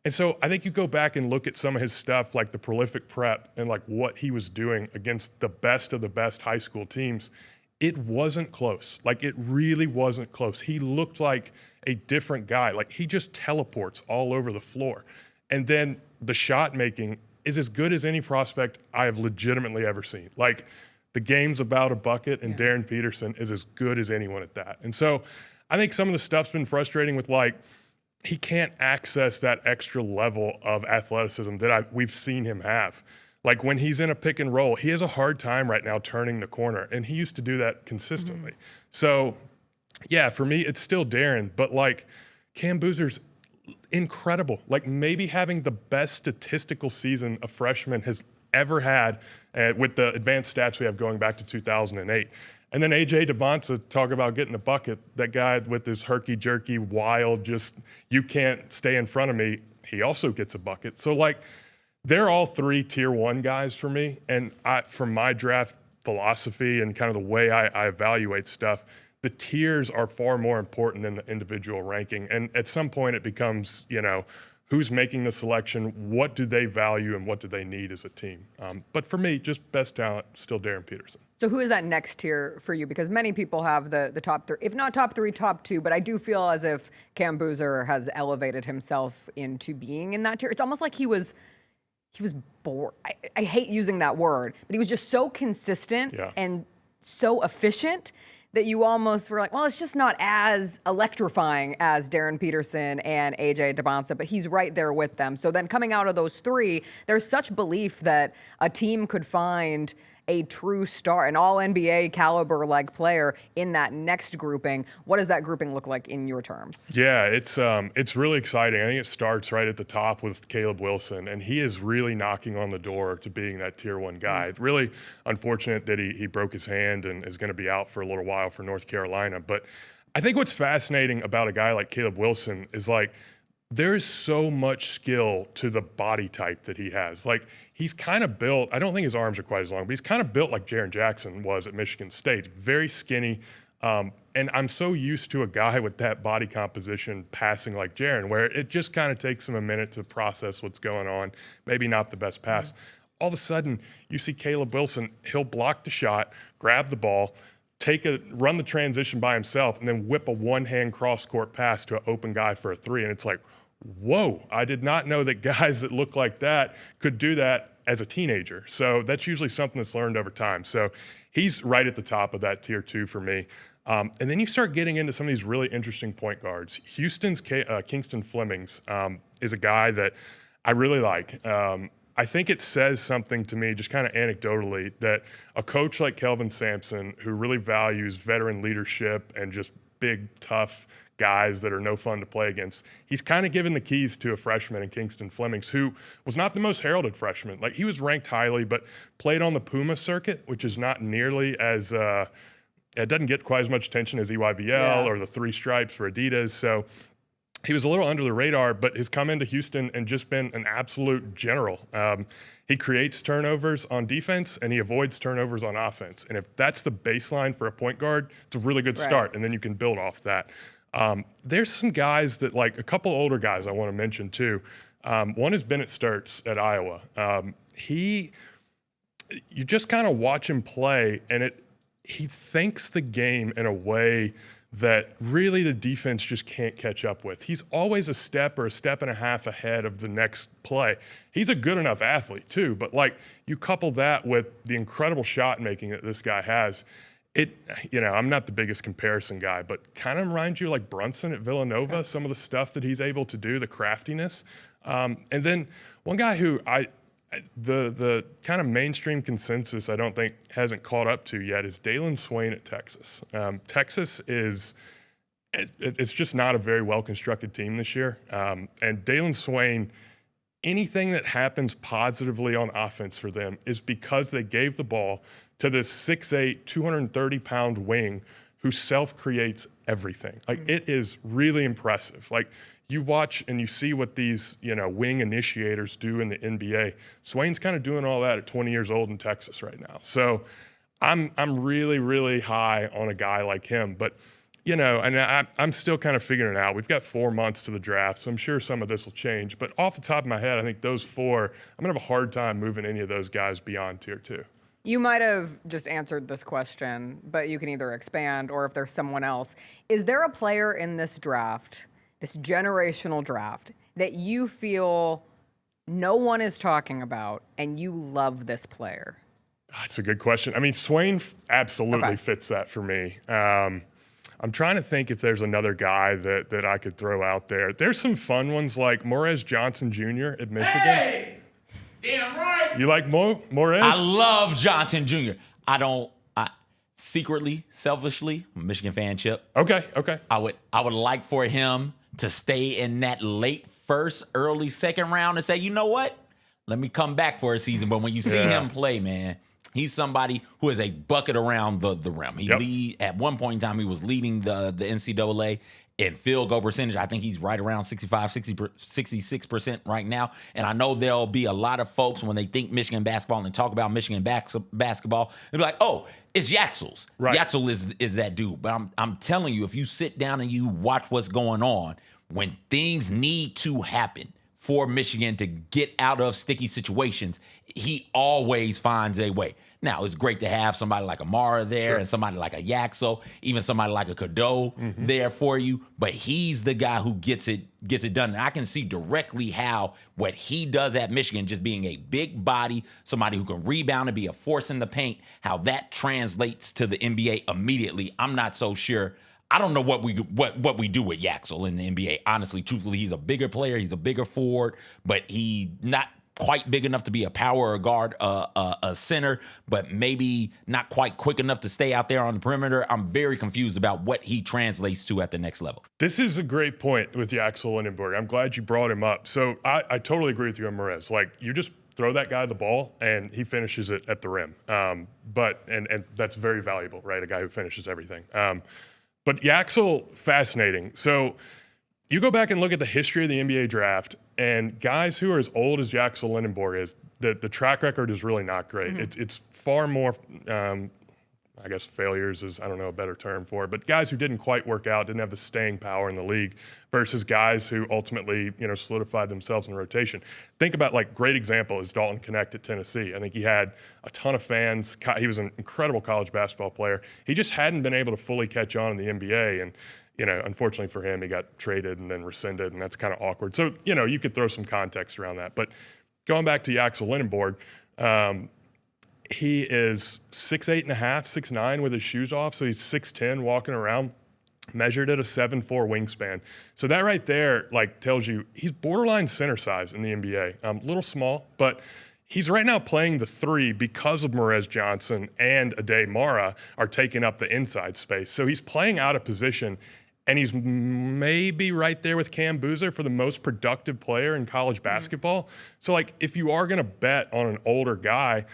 [SPEAKER 20] And so I think you go back and look at some of his stuff, like the prolific prep and like what he was doing against the best of the best high school teams. It wasn't close. Like, it really wasn't close. He looked like a different guy. Like, he just teleports all over the floor. And then the shot making is as good as any prospect I have legitimately ever seen. Like, the game's about a bucket, and Darryn Peterson is as good as anyone at that. And so I think some of the stuff's been frustrating with, like, he can't access that extra level of athleticism that we've seen him have. Like, when he's in a pick and roll, he has a hard time right now turning the corner, and he used to do that consistently. So, yeah, for me, it's still Darryn, but, like, Cam Boozer's incredible. Like, maybe having the best statistical season a freshman has ever had with the advanced stats we have going back to 2008. And then A.J. DeBonsa, talk about getting a bucket. That guy with his herky-jerky, wild, just you can't stay in front of me, he also gets a bucket. So, like, they're all three tier one guys for me. And from my draft philosophy and kind of the way I evaluate stuff, the tiers are far more important than the individual ranking. And at some point it becomes, you know, who's making the selection, what do they value, and what do they need as a team? But for me, just best talent, still Darryn Peterson.
[SPEAKER 2] So who is that next tier for you? Because many people have the top three, if not top three, top two. But I do feel as if Cam Boozer has elevated himself into being in that tier. It's almost like he was bored. I hate using that word, but he was just so consistent and so efficient that you almost were like, well, it's just not as electrifying as Darryn Peterson and A.J. DeBonsa, but he's right there with them. So then coming out of those three, there's such belief that a team could find a true star, an all-NBA caliber-like player in that next grouping. What does that grouping look like in your terms?
[SPEAKER 20] Yeah, it's really exciting. I think it starts right at the top with Caleb Wilson, and he is really knocking on the door to being that tier one guy. Really unfortunate that he broke his hand and is going to be out for a little while for North Carolina. But I think what's fascinating about a guy like Caleb Wilson is, like, there is so much skill to the body type that he has. Like, he's kind of built, I don't think his arms are quite as long, but he's kind of built like Jaren Jackson was at Michigan State. Very skinny. And I'm so used to a guy with that body composition passing like Jaren, where it just kind of takes him a minute to process what's going on. Maybe not the best pass. All of a sudden, you see Caleb Wilson, he'll block the shot, grab the ball, run the transition by himself, and then whip a one-hand cross-court pass to an open guy for a three. And it's like, whoa, I did not know that guys that look like that could do that as a teenager. So that's usually something that's learned over time. So he's right at the top of that tier two for me. And then you start getting into some of these really interesting point guards. Houston's Kingston Flemings is a guy that I really like. I think it says something to me, just kind of anecdotally, that a coach like Kelvin Sampson, who really values veteran leadership and just big, tough guys that are no fun to play against, he's kind of given the keys to a freshman in Kingston Flemings, who was not the most heralded freshman. Like, he was ranked highly, but played on the Puma circuit, which is not nearly as it doesn't get quite as much attention as EYBL or the Three Stripes for Adidas. So he was a little under the radar, but has come into Houston and just been an absolute general. He creates turnovers on defense, and he avoids turnovers on offense. And if that's the baseline for a point guard, it's a really good start, and then you can build off that. There's some guys that, like, a couple older guys I want to mention too. One is Bennett Sturts at Iowa. You just kind of watch him play, and he thinks the game in a way that really the defense just can't catch up with. He's always a step or a step and a half ahead of the next play. He's a good enough athlete too, but, like, you couple that with the incredible shot making that this guy has, I'm not the biggest comparison guy, but kind of reminds you like Brunson at Villanova, some of the stuff that he's able to do, the craftiness. And then one guy who the kind of mainstream consensus I don't think hasn't caught up to yet is Dalen Swain at Texas. Texas it's just not a very well-constructed team this year. And Dalen Swain, anything that happens positively on offense for them is because they gave the ball to this 6'8", 230-pound wing who self-creates everything. Like, it is really impressive. Like, you watch and you see what these, wing initiators do in the NBA. Swain's kind of doing all that at 20 years old in Texas right now. So I'm really, really high on a guy like him. But, and I'm still kind of figuring it out. We've got 4 months to the draft, so I'm sure some of this will change. But off the top of my head, I think those four, I'm going to have a hard time moving any of those guys beyond tier two.
[SPEAKER 2] You might have just answered this question, but you can either expand or if there's someone else. Is there a player in this draft, this generational draft, that you feel no one is talking about and you love this player?
[SPEAKER 20] That's a good question. I mean, Swain absolutely fits that for me. I'm trying to think if there's another guy that I could throw out there. There's some fun ones like Morez Johnson Jr. at Michigan.
[SPEAKER 1] Hey! Damn right.
[SPEAKER 20] You like Morez?
[SPEAKER 1] I love Johnson Jr. Secretly, selfishly, I'm a Michigan fan, Chip.
[SPEAKER 20] Okay.
[SPEAKER 1] I would like for him to stay in that late first, early second round and say, you know what? Let me come back for a season. But when you see him play, man, he's somebody who is a bucket around the rim. At one point in time, he was leading the NCAA in field goal percentage. I think he's right around 66% right now. And I know there'll be a lot of folks when they think Michigan basketball and talk about Michigan basketball, they'll be like, oh, it's Yaxel's. Right. Yaxel is that dude. But I'm telling you, if you sit down and you watch what's going on, when things need to happen for Michigan to get out of sticky situations, he always finds a way. Now, it's great to have somebody like Amara there and somebody like a Yaxel, even somebody like a Cadeau there for you. But he's the guy who gets it done. And I can see directly how what he does at Michigan, just being a big body, somebody who can rebound and be a force in the paint, how that translates to the NBA immediately. I'm not so sure. I don't know what we do with Yaxel in the NBA. Honestly, truthfully, he's a bigger player. He's a bigger forward, but he's not quite big enough to be a power or guard, a center, but maybe not quite quick enough to stay out there on the perimeter. I'm very confused about what he translates to at the next level.
[SPEAKER 20] This is a great point with Yaxel Lindenberg. I'm glad you brought him up. So I totally agree with you on Morez. Like, you just throw that guy the ball and he finishes it at the rim. But that's very valuable, right? A guy who finishes everything. But Yaxel, fascinating. So you go back and look at the history of the NBA draft, and guys who are as old as Yaxel Lindenborg is, the track record is really not great. It's far more, I guess failures is, I don't know a better term for it, but guys who didn't quite work out, didn't have the staying power in the league versus guys who ultimately, solidified themselves in rotation. Think about, like, great example is Dalton Knecht at Tennessee. I think he had a ton of fans. He was an incredible college basketball player. He just hadn't been able to fully catch on in the NBA. And, unfortunately for him, he got traded and then rescinded, and that's kind of awkward. So, you could throw some context around that. But going back to Yaxel Lindenborg, he is 6'8.5", 6'9" with his shoes off, so he's 6'10" walking around, measured at a 7'4" wingspan. So that right there, tells you he's borderline center size in the NBA. A little small, but he's right now playing the three because of Morez Johnson and Ade Mara are taking up the inside space. So he's playing out of position, and he's maybe right there with Cam Boozer for the most productive player in college basketball. So, if you are going to bet on an older guy,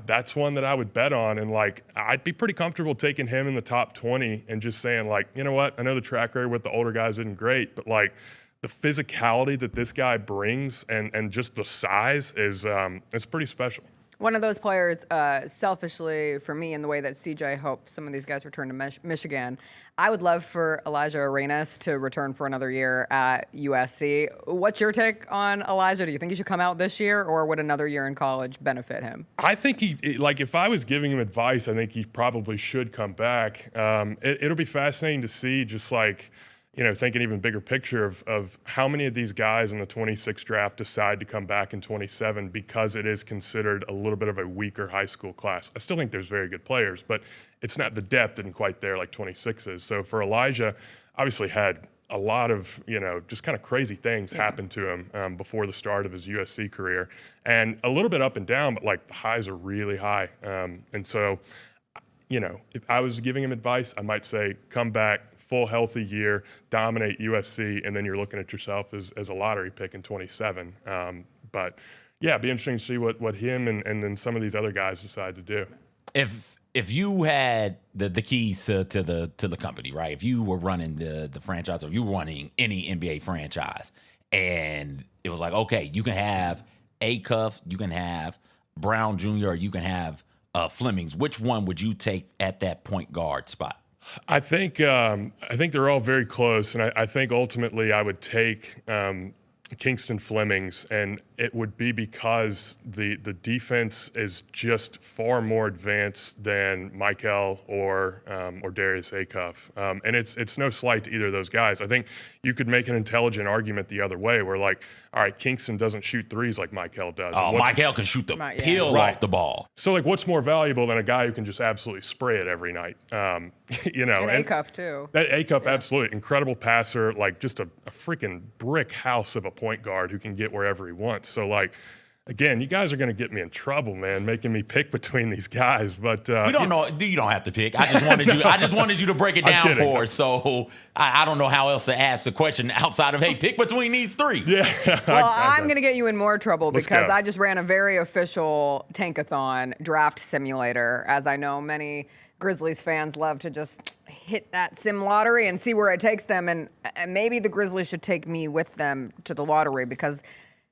[SPEAKER 20] that's one that I would bet on. And, I'd be pretty comfortable taking him in the top 20 and just saying, you know what, I know the track record with the older guys isn't great, but, the physicality that this guy brings and just the size is it's pretty special.
[SPEAKER 2] One of those players, selfishly for me, in the way that CJ hopes some of these guys return to Michigan, I would love for Elijah Arenas to return for another year at USC. What's your take on Elijah? Do you think he should come out this year, or would another year in college benefit him? I think
[SPEAKER 20] if I was giving him advice, I think he probably should come back. It'll be fascinating to see thinking even bigger picture of how many of these guys in the 26 draft decide to come back in 27 because it is considered a little bit of a weaker high school class. I still think there's very good players, but it's not, the depth isn't quite there like 26 is. So for Elijah, obviously had a lot of, just kind of crazy things happen to him before the start of his USC career. And a little bit up and down, but the highs are really high. And so, if I was giving him advice, I might say come back, full healthy year, dominate USC, and then you're looking at yourself as a lottery pick in 27. But yeah, it'd be interesting to see what him and then some of these other guys decide to do.
[SPEAKER 1] If you had the keys to the company, right? If you were running the franchise, or if you were running any NBA franchise, and it was like, okay, you can have Acuff, you can have Brown Jr., or you can have Flemings. Which one would you take at that point guard spot?
[SPEAKER 20] I think they're all very close, and I think ultimately I would take Kingston Flemings, and it would be because the defense is just far more advanced than Michael or Darius Acuff, and it's no slight to either of those guys. I think you could make an intelligent argument the other way, where all right, Kingston doesn't shoot threes like Michael does.
[SPEAKER 1] Oh, Michael can shoot the peel off the ball.
[SPEAKER 20] So, like, what's more valuable than a guy who can just absolutely spray it every night? You know,
[SPEAKER 2] and Acuff, too.
[SPEAKER 20] That Acuff, absolutely. Incredible passer, like just a freaking brick house of a point guard who can get wherever he wants. So, like, again, you guys are going to get me in trouble, man, making me pick between these guys. But
[SPEAKER 1] we don't know. You don't have to pick. I just wanted you. I just wanted you to break it down for us. So I don't know how else to ask the question outside of, hey, pick between these three.
[SPEAKER 20] Yeah.
[SPEAKER 2] Well, I'm going to get you in more trouble because I just ran a very official Tankathon draft simulator, as I know many Grizzlies fans love to just hit that sim lottery and see where it takes them. And maybe the Grizzlies should take me with them to the lottery because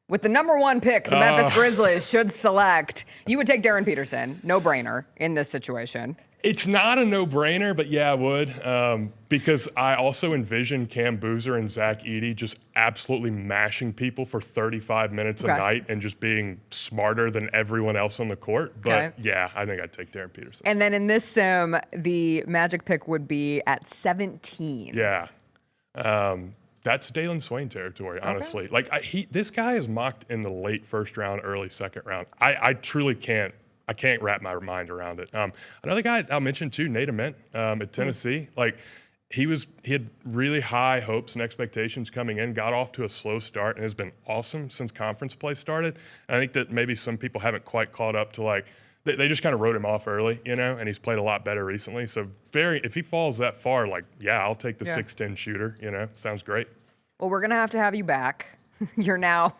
[SPEAKER 2] with the number 1 pick, the Memphis Grizzlies should select. You would take Darryn Peterson, no brainer in this situation.
[SPEAKER 20] It's not a no-brainer, but yeah, I would, because I also envision Cam Boozer and Zach Edey just absolutely mashing people for 35 minutes a night and just being smarter than everyone else on the court. But yeah, I think I'd take Darryn Peterson.
[SPEAKER 2] And then in this sim, the Magic pick would be at 17.
[SPEAKER 20] Yeah. That's Dalen Swain territory, honestly. Like, this guy is mocked in the late first round, early second round. I truly can't. I can't wrap my mind around it. Another guy I'll mention too, Nate Ament at Tennessee. Like, he had really high hopes and expectations coming in, got off to a slow start, and has been awesome since conference play started. And I think that maybe some people haven't quite caught up to, like, they just kind of wrote him off early, you know, and he's played a lot better recently. So if he falls that far, like, yeah, I'll take the 6'10" shooter, you know, sounds great.
[SPEAKER 2] Well, we're going to have you back. You're now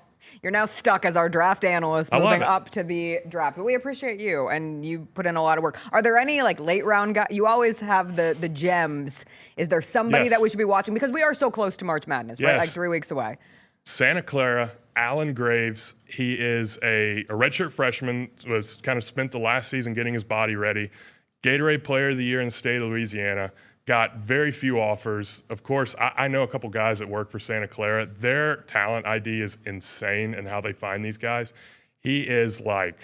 [SPEAKER 2] stuck as our draft analyst moving up to the draft. But we appreciate you, and you put in a lot of work. Are there any, like, late round guys? You always have the gems. Is there somebody that we should be watching? Because we are so close to March Madness, right? Like 3 weeks away.
[SPEAKER 20] Santa Clara, Alan Graves. He is a redshirt freshman, was kind of spent the last season getting his body ready. Gatorade Player of the Year in the state of Louisiana. Got very few offers. Of course, I know a couple guys that work for Santa Clara. Their talent ID is insane in how they find these guys. He is like,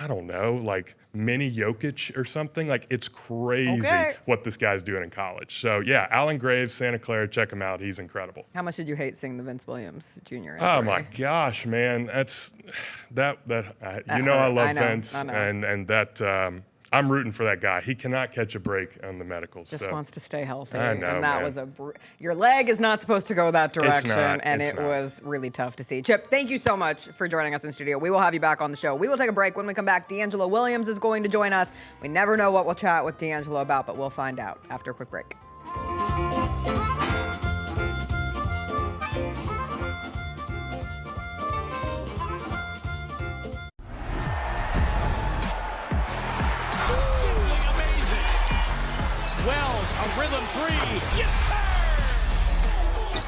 [SPEAKER 20] I don't know, like mini Jokic or something. Like, it's crazy what this guy's doing in college. So, yeah, Alan Graves, Santa Clara, check him out. He's incredible.
[SPEAKER 2] How much did you hate seeing the Vince Williams Jr. injury?
[SPEAKER 20] Oh, my gosh, man. That's I love Vince. And that I'm rooting for that guy. He cannot catch a break on the medicals.
[SPEAKER 2] Just wants to stay healthy.
[SPEAKER 20] I know,
[SPEAKER 2] and that
[SPEAKER 20] man.
[SPEAKER 2] was your leg is not supposed to go that direction,
[SPEAKER 20] it's not.
[SPEAKER 2] Was really tough to see. Chip, thank you so much for joining us in studio. We will have you back on the show. We will take a break. When we come back, DeAngelo Williams is going to join us. We never know what we'll chat with DeAngelo about, but we'll find out after a quick break.
[SPEAKER 13] Wells, a rhythm three. Yes, sir! That's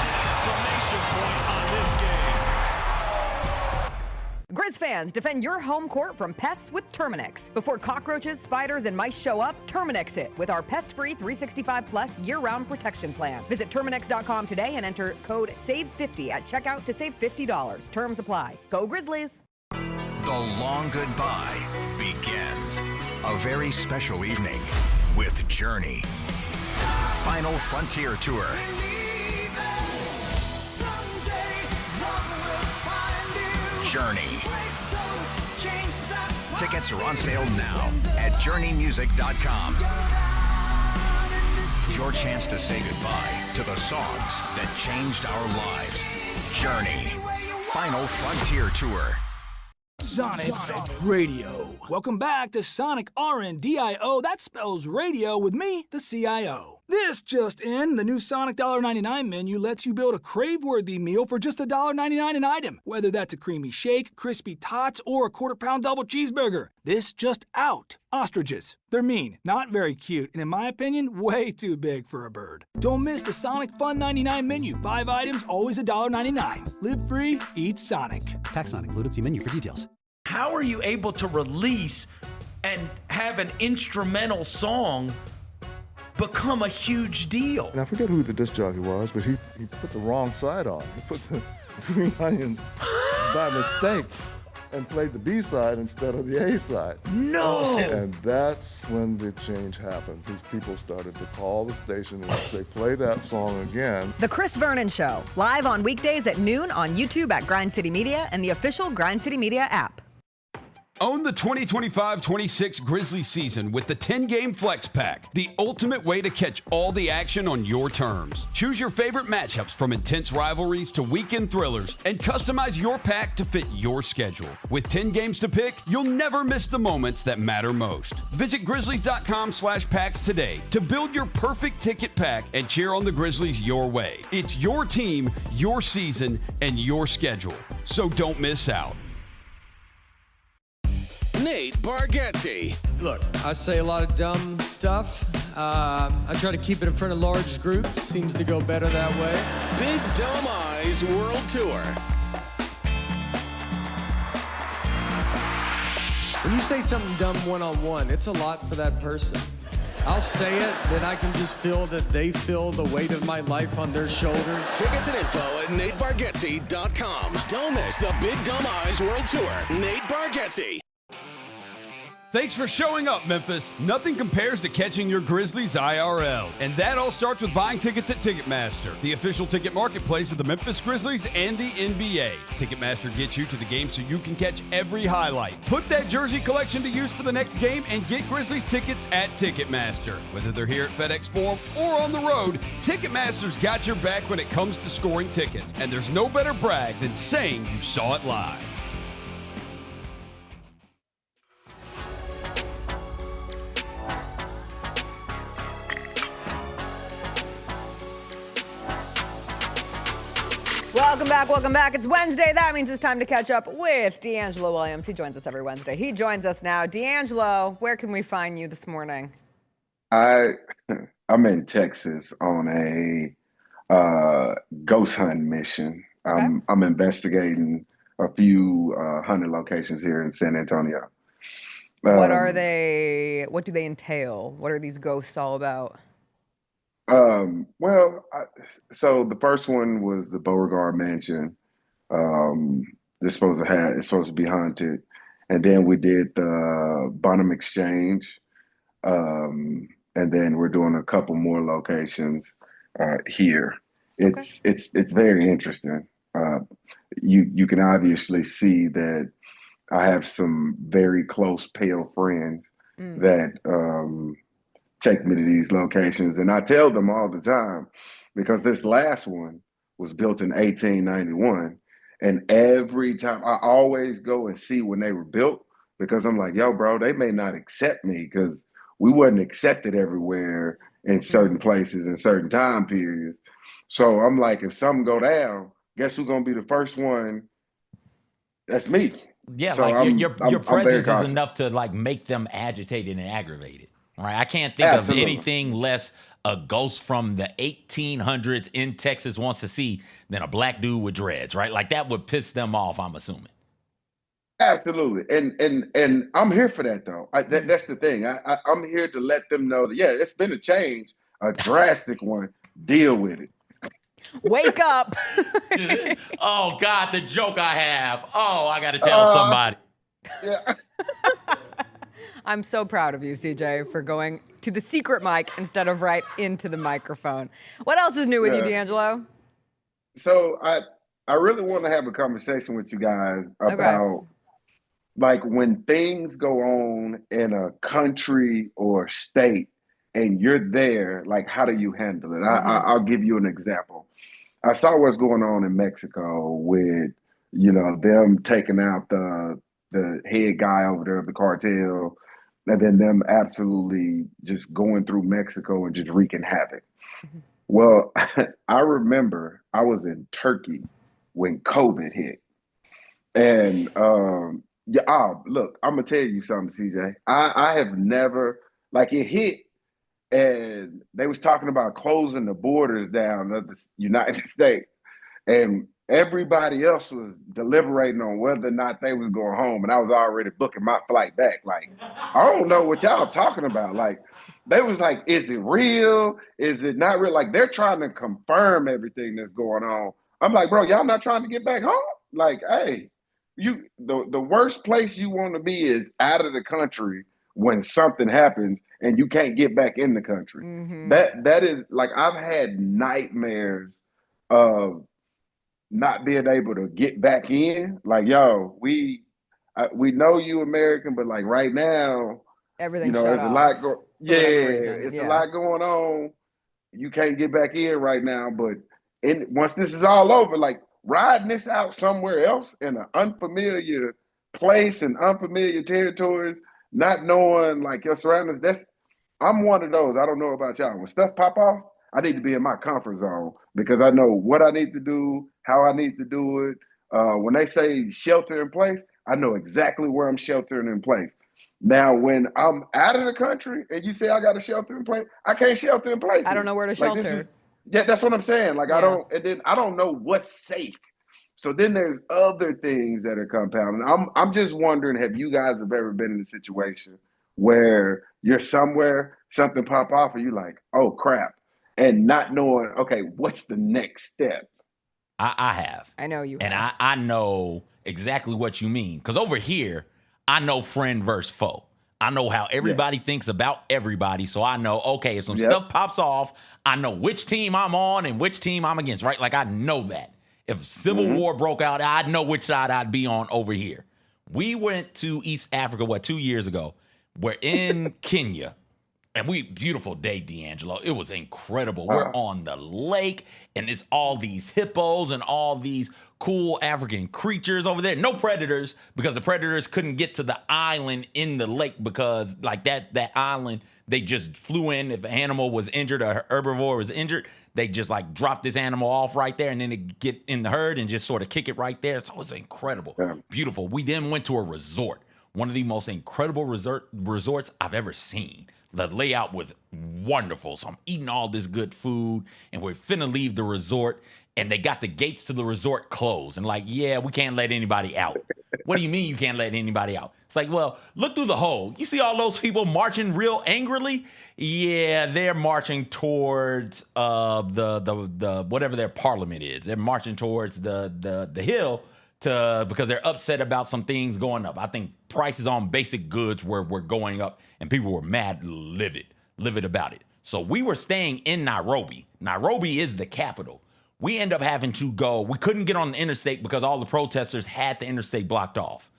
[SPEAKER 13] an exclamation point on this game.
[SPEAKER 2] Grizz fans, defend your home court from pests with Terminix. Before cockroaches, spiders, and mice show up, Terminix it with our pest-free 365-plus year-round protection plan. Visit Terminix.com today and enter code SAVE50 at checkout to save $50. Terms apply. Go Grizzlies!
[SPEAKER 21] The long goodbye begins. A very special evening with Journey. Final Frontier Tour. Journey. Tickets are on sale now at journeymusic.com. Your chance to say goodbye to the songs that changed our lives. Journey. Final Frontier Tour.
[SPEAKER 16] Sonic Radio. Welcome back to Sonic RNDIO. That spells radio with me, the CIO. This just in, the new Sonic $1.99 menu lets you build a crave-worthy meal for just $1.99 an item. Whether that's a creamy shake, crispy tots, or a quarter-pound double cheeseburger. This just out. Ostriches. They're mean, not very cute, and in my opinion, way too big for a bird. Don't miss the Sonic Fun 99 menu. 5 items, always $1.99. Live free, eat Sonic.
[SPEAKER 22] Tax not included. See menu for details.
[SPEAKER 3] How are you able to release and have an instrumental song become a huge deal?
[SPEAKER 8] And I forget who the disc jockey was, but he put the wrong side on. He put the green onions by mistake and played the B side instead of the A side.
[SPEAKER 17] No!
[SPEAKER 8] And that's when the change happened. These people started to call the station and say, play that song again.
[SPEAKER 2] The Chris Vernon Show, live on weekdays at noon on YouTube at Grind City Media and the official Grind City Media app.
[SPEAKER 12] Own the 2025-26 Grizzlies season with the 10-game Flex Pack, the ultimate way to catch all the action on your terms. Choose your favorite matchups from intense rivalries to weekend thrillers and customize your pack to fit your schedule. With 10 games to pick, you'll never miss the moments that matter most. Visit Grizzlies.com/packs today to build your perfect ticket pack and cheer on the Grizzlies your way. It's your team, your season, and your schedule. So don't miss out.
[SPEAKER 4] Nate Bargatze.
[SPEAKER 19] Look, I say a lot of dumb stuff. I try to keep it in front of large groups. Seems to go better that way.
[SPEAKER 4] Big Dumb Eyes World Tour.
[SPEAKER 19] When you say something dumb one-on-one, it's a lot for that person. I'll say it, then I can just feel that they feel the weight of my life on their shoulders.
[SPEAKER 4] Tickets and info at NateBargatze.com. Don't miss the Big Dumb Eyes World Tour. Nate Bargatze.
[SPEAKER 12] Thanks for showing up, Memphis. Nothing compares to catching your Grizzlies IRL. And that all starts with buying tickets at Ticketmaster, the official ticket marketplace of the Memphis Grizzlies and the NBA. Ticketmaster gets you to the game so you can catch every highlight. Put that jersey collection to use for the next game and get Grizzlies tickets at Ticketmaster. Whether they're here at FedEx Forum or on the road, Ticketmaster's got your back when it comes to scoring tickets. And there's no better brag than saying you saw it live.
[SPEAKER 2] Welcome back. It's Wednesday. That means it's time to catch up with DeAngelo Williams. He joins us every Wednesday. He joins us now. DeAngelo, where can we find you this morning?
[SPEAKER 5] I'm in Texas on a ghost hunt mission.
[SPEAKER 2] Okay.
[SPEAKER 5] I'm investigating a few hunting locations here in San Antonio.
[SPEAKER 2] What are they? What do they entail? What are these ghosts all about?
[SPEAKER 5] So the first one was the Beauregard Mansion. It's supposed to be haunted, and then we did the Bonham Exchange, and then we're doing a couple more locations here. It's very interesting. You can obviously see that I have some very close pale friends that take me to these locations, and I tell them all the time, because this last one was built in 1891, and every time I always go and see when they were built, because I'm like, yo, bro, they may not accept me because we wasn't accepted everywhere in certain places in certain time periods. So I'm like, if something go down, guess who's gonna be the first one? That's me.
[SPEAKER 1] Yeah,
[SPEAKER 5] so
[SPEAKER 1] like your presence is
[SPEAKER 5] cautious.
[SPEAKER 1] enough to like make them agitated and aggravated. Right? I can't think of anything less a ghost from the 1800s in Texas wants to see than a black dude with dreads, right? Like that would piss them off, I'm assuming.
[SPEAKER 5] Absolutely, and I'm here for that though. That's the thing. I'm here to let them know that it's been a change, a drastic one. Deal with it.
[SPEAKER 2] Wake up!
[SPEAKER 1] Oh God, the joke I have. Oh, I got to tell somebody.
[SPEAKER 5] Yeah.
[SPEAKER 2] I'm so proud of you, CJ, for going to the secret mic instead of right into the microphone. What else is new with you, DeAngelo?
[SPEAKER 5] So I really want to have a conversation with you guys about like when things go on in a country or state and you're there, like how do you handle it? I'll give you an example. I saw what's going on in Mexico with, them taking out the head guy over there of the cartel, and then them absolutely just going through Mexico and just wreaking havoc. Well, I remember I was in Turkey when COVID hit. And look, I'm gonna tell you something, CJ. I have never, like, it hit and they was talking about closing the borders down of the United States. And everybody else was deliberating on whether or not they was going home. And I was already booking my flight back. Like, I don't know what y'all talking about. Like, they was like, is it real? Is it not real? Like, they're trying to confirm everything that's going on. I'm like, bro, y'all not trying to get back home? Like, hey, the worst place you want to be is out of the country when something happens and you can't get back in the country.
[SPEAKER 2] Mm-hmm.
[SPEAKER 5] That is like, I've had nightmares of not being able to get back in. Like, yo, we know you American, but like right now,
[SPEAKER 2] everything
[SPEAKER 5] there's
[SPEAKER 2] off
[SPEAKER 5] a lot
[SPEAKER 2] it's
[SPEAKER 5] a lot going on. You can't get back in right now, but once this is all over, like riding this out somewhere else in an unfamiliar place and unfamiliar territories, not knowing like your surroundings, I'm one of those. I don't know about y'all. When stuff pop off, I need to be in my comfort zone because I know what I need to do, how I need to do it. When they say shelter in place, I know exactly where I'm sheltering in place. Now, when I'm out of the country and you say I got to shelter in place, I can't shelter in place.
[SPEAKER 2] I don't know where to shelter.
[SPEAKER 5] That's what I'm saying. Like, I don't know what's safe. So then there's other things that are compounding. I'm just wondering, have you guys ever been in a situation where you're somewhere, something pop off, and you're like, oh crap, and not knowing, okay, what's the next step?
[SPEAKER 1] I have.
[SPEAKER 2] I know you have.
[SPEAKER 1] And I know exactly what you mean. Because over here, I know friend versus foe. I know how everybody thinks about everybody. So I know, okay, if some stuff pops off, I know which team I'm on and which team I'm against, right? Like, I know that. If civil war broke out, I'd know which side I'd be on over here. We went to East Africa, 2 years ago? We're in Kenya. And beautiful day, DeAngelo. It was incredible. We're on the lake, and it's all these hippos and all these cool African creatures over there. No predators, because the predators couldn't get to the island in the lake because, like, that island, they just flew in. If an animal was injured or a herbivore was injured, they just, like, drop this animal off right there, and then they get in the herd and just sort of kick it right there. So it was incredible. Yeah. Beautiful. We then went to a resort, one of the most incredible resorts I've ever seen. The layout was wonderful. So I'm eating all this good food, and we're finna leave the resort, and they got the gates to the resort closed. And like, yeah, we can't let anybody out. What do you mean you can't let anybody out? It's like, well, look through the hole. You see all those people marching real angrily? Yeah, they're marching towards the whatever their parliament is. They're marching towards the hill because they're upset about some things going up. I think prices on basic goods were going up, and people were mad, livid about it. So we were staying in Nairobi. Nairobi is the capital. We end up having to go. We couldn't get on the interstate because all the protesters had the interstate blocked off.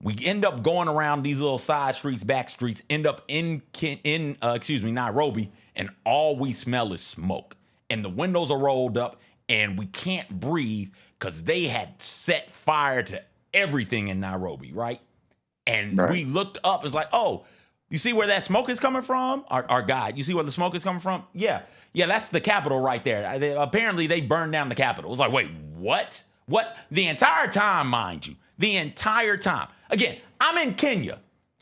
[SPEAKER 1] We end up going around these little side streets, back streets, end up in Nairobi, and all we smell is smoke. And the windows are rolled up, and we can't breathe because they had set fire to everything in Nairobi, right? And we looked up, it's like, oh, you see where that smoke is coming from? Our guide, you see where the smoke is coming from? Yeah, that's the Capitol right there. Apparently, they burned down the Capitol. It was like, wait, what? What? The entire time, mind you. The entire time. Again, I'm in Kenya.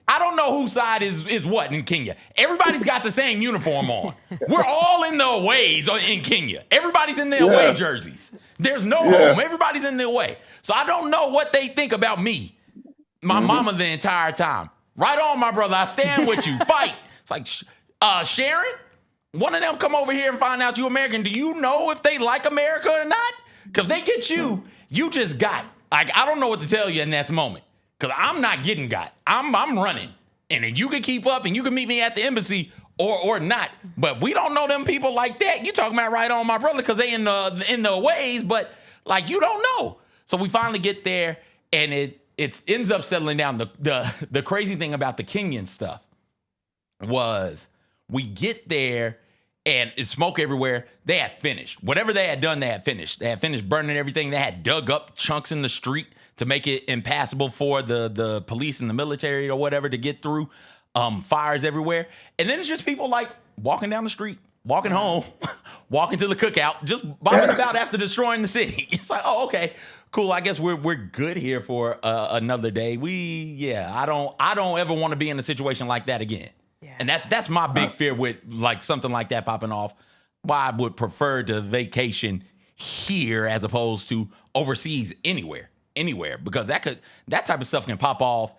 [SPEAKER 1] I don't know whose side is what in Kenya. Everybody's got the same uniform on. We're all in the aways in Kenya. Everybody's in their away jerseys. There's no home. Everybody's in their away. So I don't know what they think about me, my mama, the entire time. Right on, my brother. I stand with you. Fight. It's like, Sharon, one of them come over here and find out you American. Do you know if they like America or not? Because they get you, you just got. Like, I don't know what to tell you in that moment. Because I'm not getting got. I'm running. And if you can keep up and you can meet me at the embassy or not. But we don't know them people like that. You talking about right on, my brother, because they in the ways, but like you don't know. So we finally get there, and it ends up settling down. The crazy thing about the Kenyan stuff was we get there and it's smoke everywhere. They had finished. Whatever they had done, they had finished. They had finished burning everything. They had dug up chunks in the street to make it impassable for the police and the military or whatever to get through. Fires everywhere. And then it's just people like walking down the street, walking home, walking to the cookout, just bombing about after destroying the city. It's like, oh, okay, cool. I guess we're good here for another day. I don't ever want to be in a situation like that again. Yeah. And that's my big fear with like something like that popping off. Why I would prefer to vacation here as opposed to overseas anywhere, because that type of stuff can pop off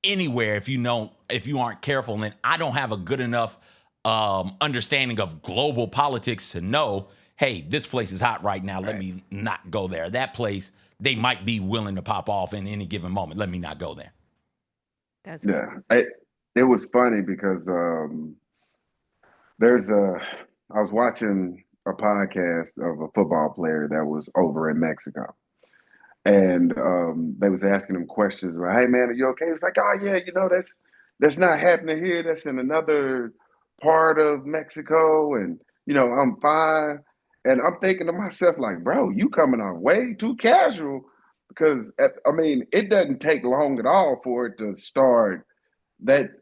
[SPEAKER 1] anywhere if you aren't careful. And then I don't have a good enough understanding of global politics to know, hey, this place is hot right now. Let me not go there. That place, they might be willing to pop off in any given moment. Let me not go there.
[SPEAKER 2] That's
[SPEAKER 5] it was funny because I was watching a podcast of a football player that was over in Mexico. And they was asking him questions about, hey man, are you okay? He's like, oh yeah, that's not happening here. That's in another part of Mexico, and I'm fine. And I'm thinking to myself, like, bro, you coming on way too casual, because it doesn't take long at all for it to start. That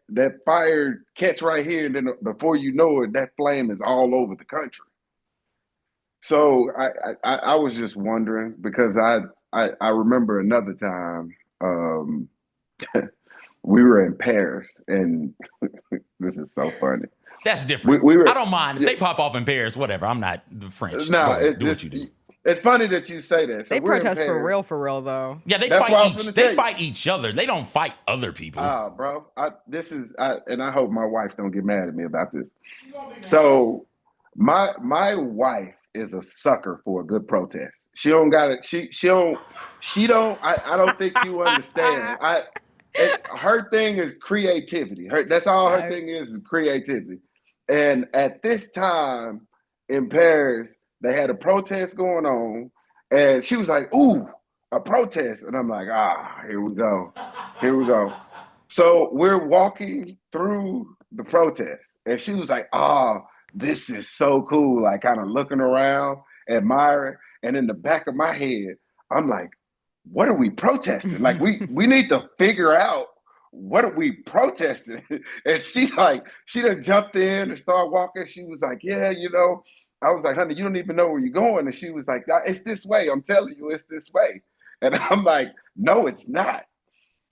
[SPEAKER 5] fire catch right here, and then before you know it, that flame is all over the country. So I was just wondering, because I remember another time we were in Paris, and this is so funny.
[SPEAKER 1] That's different. I don't mind if they pop off in Paris. Whatever. I'm not the French.
[SPEAKER 5] No,
[SPEAKER 1] do what you do.
[SPEAKER 5] It's funny that you say that. So
[SPEAKER 2] they protest for real, though.
[SPEAKER 1] Yeah, they fight each other. They don't fight other people.
[SPEAKER 5] Bro, and I hope my wife don't get mad at me about this. So my wife is a sucker for a good protest. She don't got it. I don't think you understand. Her thing is creativity. That's all her thing is creativity. And at this time in Paris, they had a protest going on, and she was like, ooh, a protest. And I'm like, here we go. So we're walking through the protest, and she was like, this is so cool. Like, kind of looking around, admiring. And in the back of my head, I'm like, what are we protesting? Like, we need to figure out what are we protesting. And she done jumped in and started walking. She was like, yeah, I was like, honey, you don't even know where you're going. And she was like, it's this way. I'm telling you, it's this way. And I'm like, no, it's not.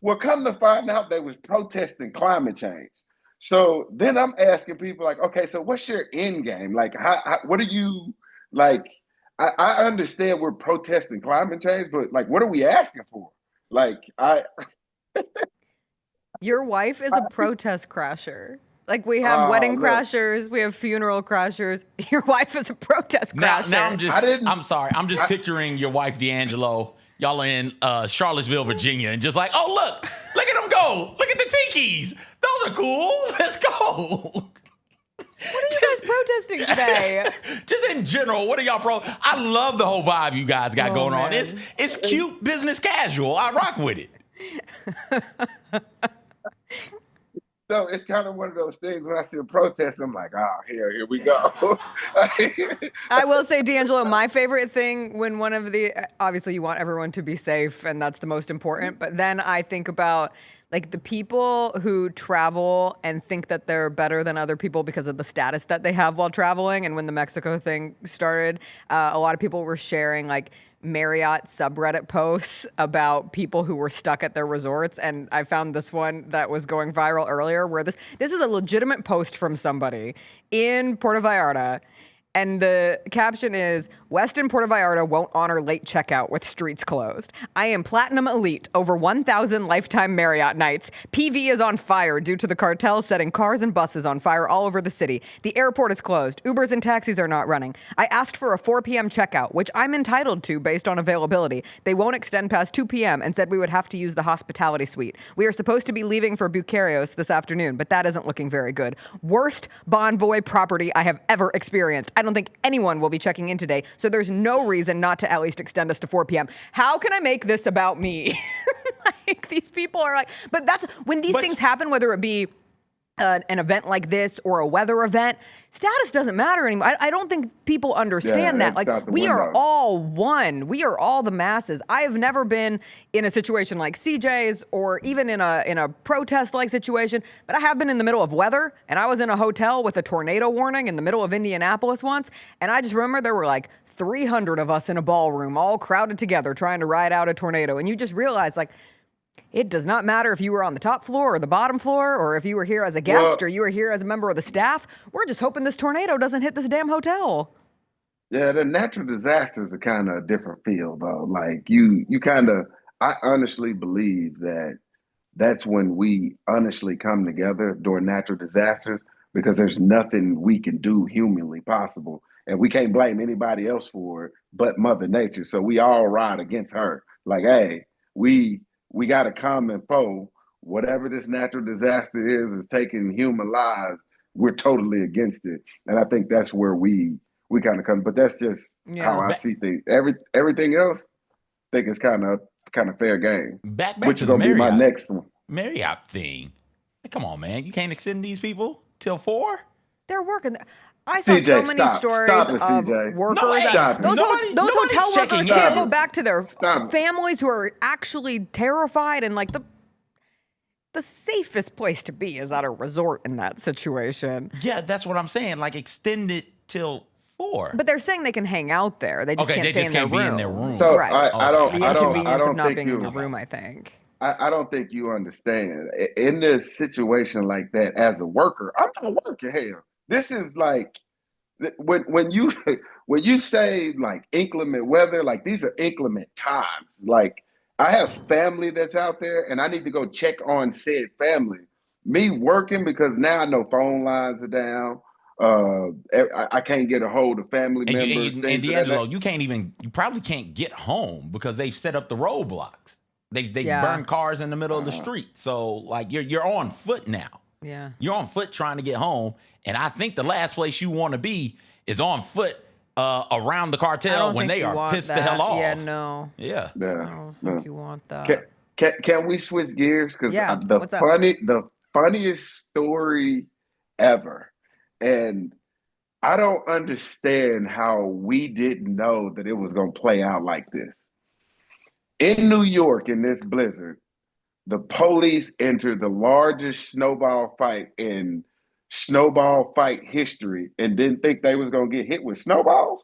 [SPEAKER 5] Well, come to find out, they was protesting climate change. So then I'm asking people like, okay, so what's your end game? Like, what are you, like, I understand we're protesting climate change, but like, what are we asking for? Like,
[SPEAKER 2] Your wife is a protest crasher. Like, we have wedding crashers, we have funeral crashers. Your wife is a protest crasher.
[SPEAKER 1] Now I'm sorry. I'm just picturing your wife, DeAngelo. Y'all are in Charlottesville, Virginia, and just like, oh, look at them go. Look at the tikis. Those are cool. Let's go.
[SPEAKER 2] What are you guys protesting today?
[SPEAKER 1] Just in general, what are y'all I love the whole vibe you guys got going on. It's cute business casual. I rock with it.
[SPEAKER 5] So it's kind of one of those things when I see a protest, I'm like, here we go.
[SPEAKER 2] I will say, DeAngelo, my favorite thing when obviously you want everyone to be safe, and that's the most important. But then I think about like the people who travel and think that they're better than other people because of the status that they have while traveling. And when the Mexico thing started, a lot of people were sharing like Marriott subreddit posts about people who were stuck at their resorts. And I found this one that was going viral earlier where this is a legitimate post from somebody in Puerto Vallarta. And the caption is, Westin Puerto Vallarta won't honor late checkout with streets closed. I am Platinum Elite, over 1,000 lifetime Marriott nights. PV is on fire due to the cartel setting cars and buses on fire all over the city. The airport is closed. Ubers and taxis are not running. I asked for a 4 p.m. checkout, which I'm entitled to based on availability. They won't extend past 2 p.m. and said we would have to use the hospitality suite. We are supposed to be leaving for Bucarios this afternoon, but that isn't looking very good. Worst Bonvoy property I have ever experienced. I don't think anyone will be checking in today, so there's no reason not to at least extend us to 4 p.m. How can I make this about me? Like, these people are like, but that's when these things happen, whether it be an event like this or a weather event, status doesn't matter anymore. I don't think people understand that. Like, we are all one. We are all the masses. I have never been in a situation like CJ's or even in a protest-like situation, but I have been in the middle of weather, and I was in a hotel with a tornado warning in the middle of Indianapolis once, and I just remember there were like 300 of us in a ballroom all crowded together trying to ride out a tornado, and you just realize, like, it does not matter if you were on the top floor or the bottom floor, or if you were here as a guest or you were here as a member of the staff. We're just hoping this tornado doesn't hit this damn hotel.
[SPEAKER 5] Yeah, the natural disasters are kind of a different feel, though. Like, you kind of, I honestly believe that that's when we honestly come together during natural disasters, because there's nothing we can do humanly possible. And we can't blame anybody else for it but Mother Nature. So we all ride against her. Like, hey, we got a common foe. Whatever this natural disaster is taking human lives. We're totally against it, and I think that's where we kind of come. But that's just how I see things. Everything else, I think it's kind of fair game.
[SPEAKER 1] Back
[SPEAKER 5] which
[SPEAKER 1] to
[SPEAKER 5] is
[SPEAKER 1] the
[SPEAKER 5] gonna be my
[SPEAKER 1] Marriott.
[SPEAKER 5] next one.
[SPEAKER 1] Marriott thing. Hey, come on, man. You can't extend these people till 4?
[SPEAKER 2] They're working. I saw
[SPEAKER 5] CJ,
[SPEAKER 2] so many
[SPEAKER 5] stop.
[SPEAKER 2] stories
[SPEAKER 5] Stop it,
[SPEAKER 2] of
[SPEAKER 5] CJ.
[SPEAKER 2] workers.
[SPEAKER 5] No, stop it.
[SPEAKER 2] Those
[SPEAKER 1] Nobody's
[SPEAKER 2] hotel
[SPEAKER 1] checking
[SPEAKER 2] workers
[SPEAKER 1] in.
[SPEAKER 2] can't go back to their
[SPEAKER 5] Stop it.
[SPEAKER 2] families who are actually terrified, and like the safest place to be is at a resort in that situation.
[SPEAKER 1] Yeah, that's what I'm saying. Like, extend it till 4.
[SPEAKER 2] But they're saying they can hang out there. They just
[SPEAKER 1] Okay,
[SPEAKER 2] can't
[SPEAKER 1] they
[SPEAKER 2] stay
[SPEAKER 1] just
[SPEAKER 2] in their
[SPEAKER 1] can't be
[SPEAKER 2] room.
[SPEAKER 1] in their room.
[SPEAKER 5] So
[SPEAKER 2] right.
[SPEAKER 5] I don't
[SPEAKER 2] The inconvenience of not
[SPEAKER 5] think
[SPEAKER 2] being in
[SPEAKER 5] you.
[SPEAKER 2] the room, I think.
[SPEAKER 5] I don't think you understand. In this situation like that, as a worker, I'm not working. Hell, this is like when you say like inclement weather, like these are inclement times. Like I have family that's out there, and I need to go check on said family. Me working because now I know phone lines are down. I can't get a hold of family members.
[SPEAKER 1] And
[SPEAKER 5] things of that
[SPEAKER 1] DeAngelo, you probably can't get home because they've set up the roadblocks. They burn cars in the middle of the street. So like you're on foot now.
[SPEAKER 2] Yeah.
[SPEAKER 1] You're on foot trying to get home. And I think the last place you want to be is on foot around the cartel when they are pissed the hell off.
[SPEAKER 2] Yeah, no.
[SPEAKER 1] Yeah.
[SPEAKER 2] I don't think you want that.
[SPEAKER 5] Can we switch gears? Because
[SPEAKER 2] what's up?
[SPEAKER 5] the funniest story ever. And I don't understand how we didn't know that it was going to play out like this. In New York, in this blizzard, the police entered the largest snowball fight in snowball fight history and didn't think they was going to get hit with snowballs.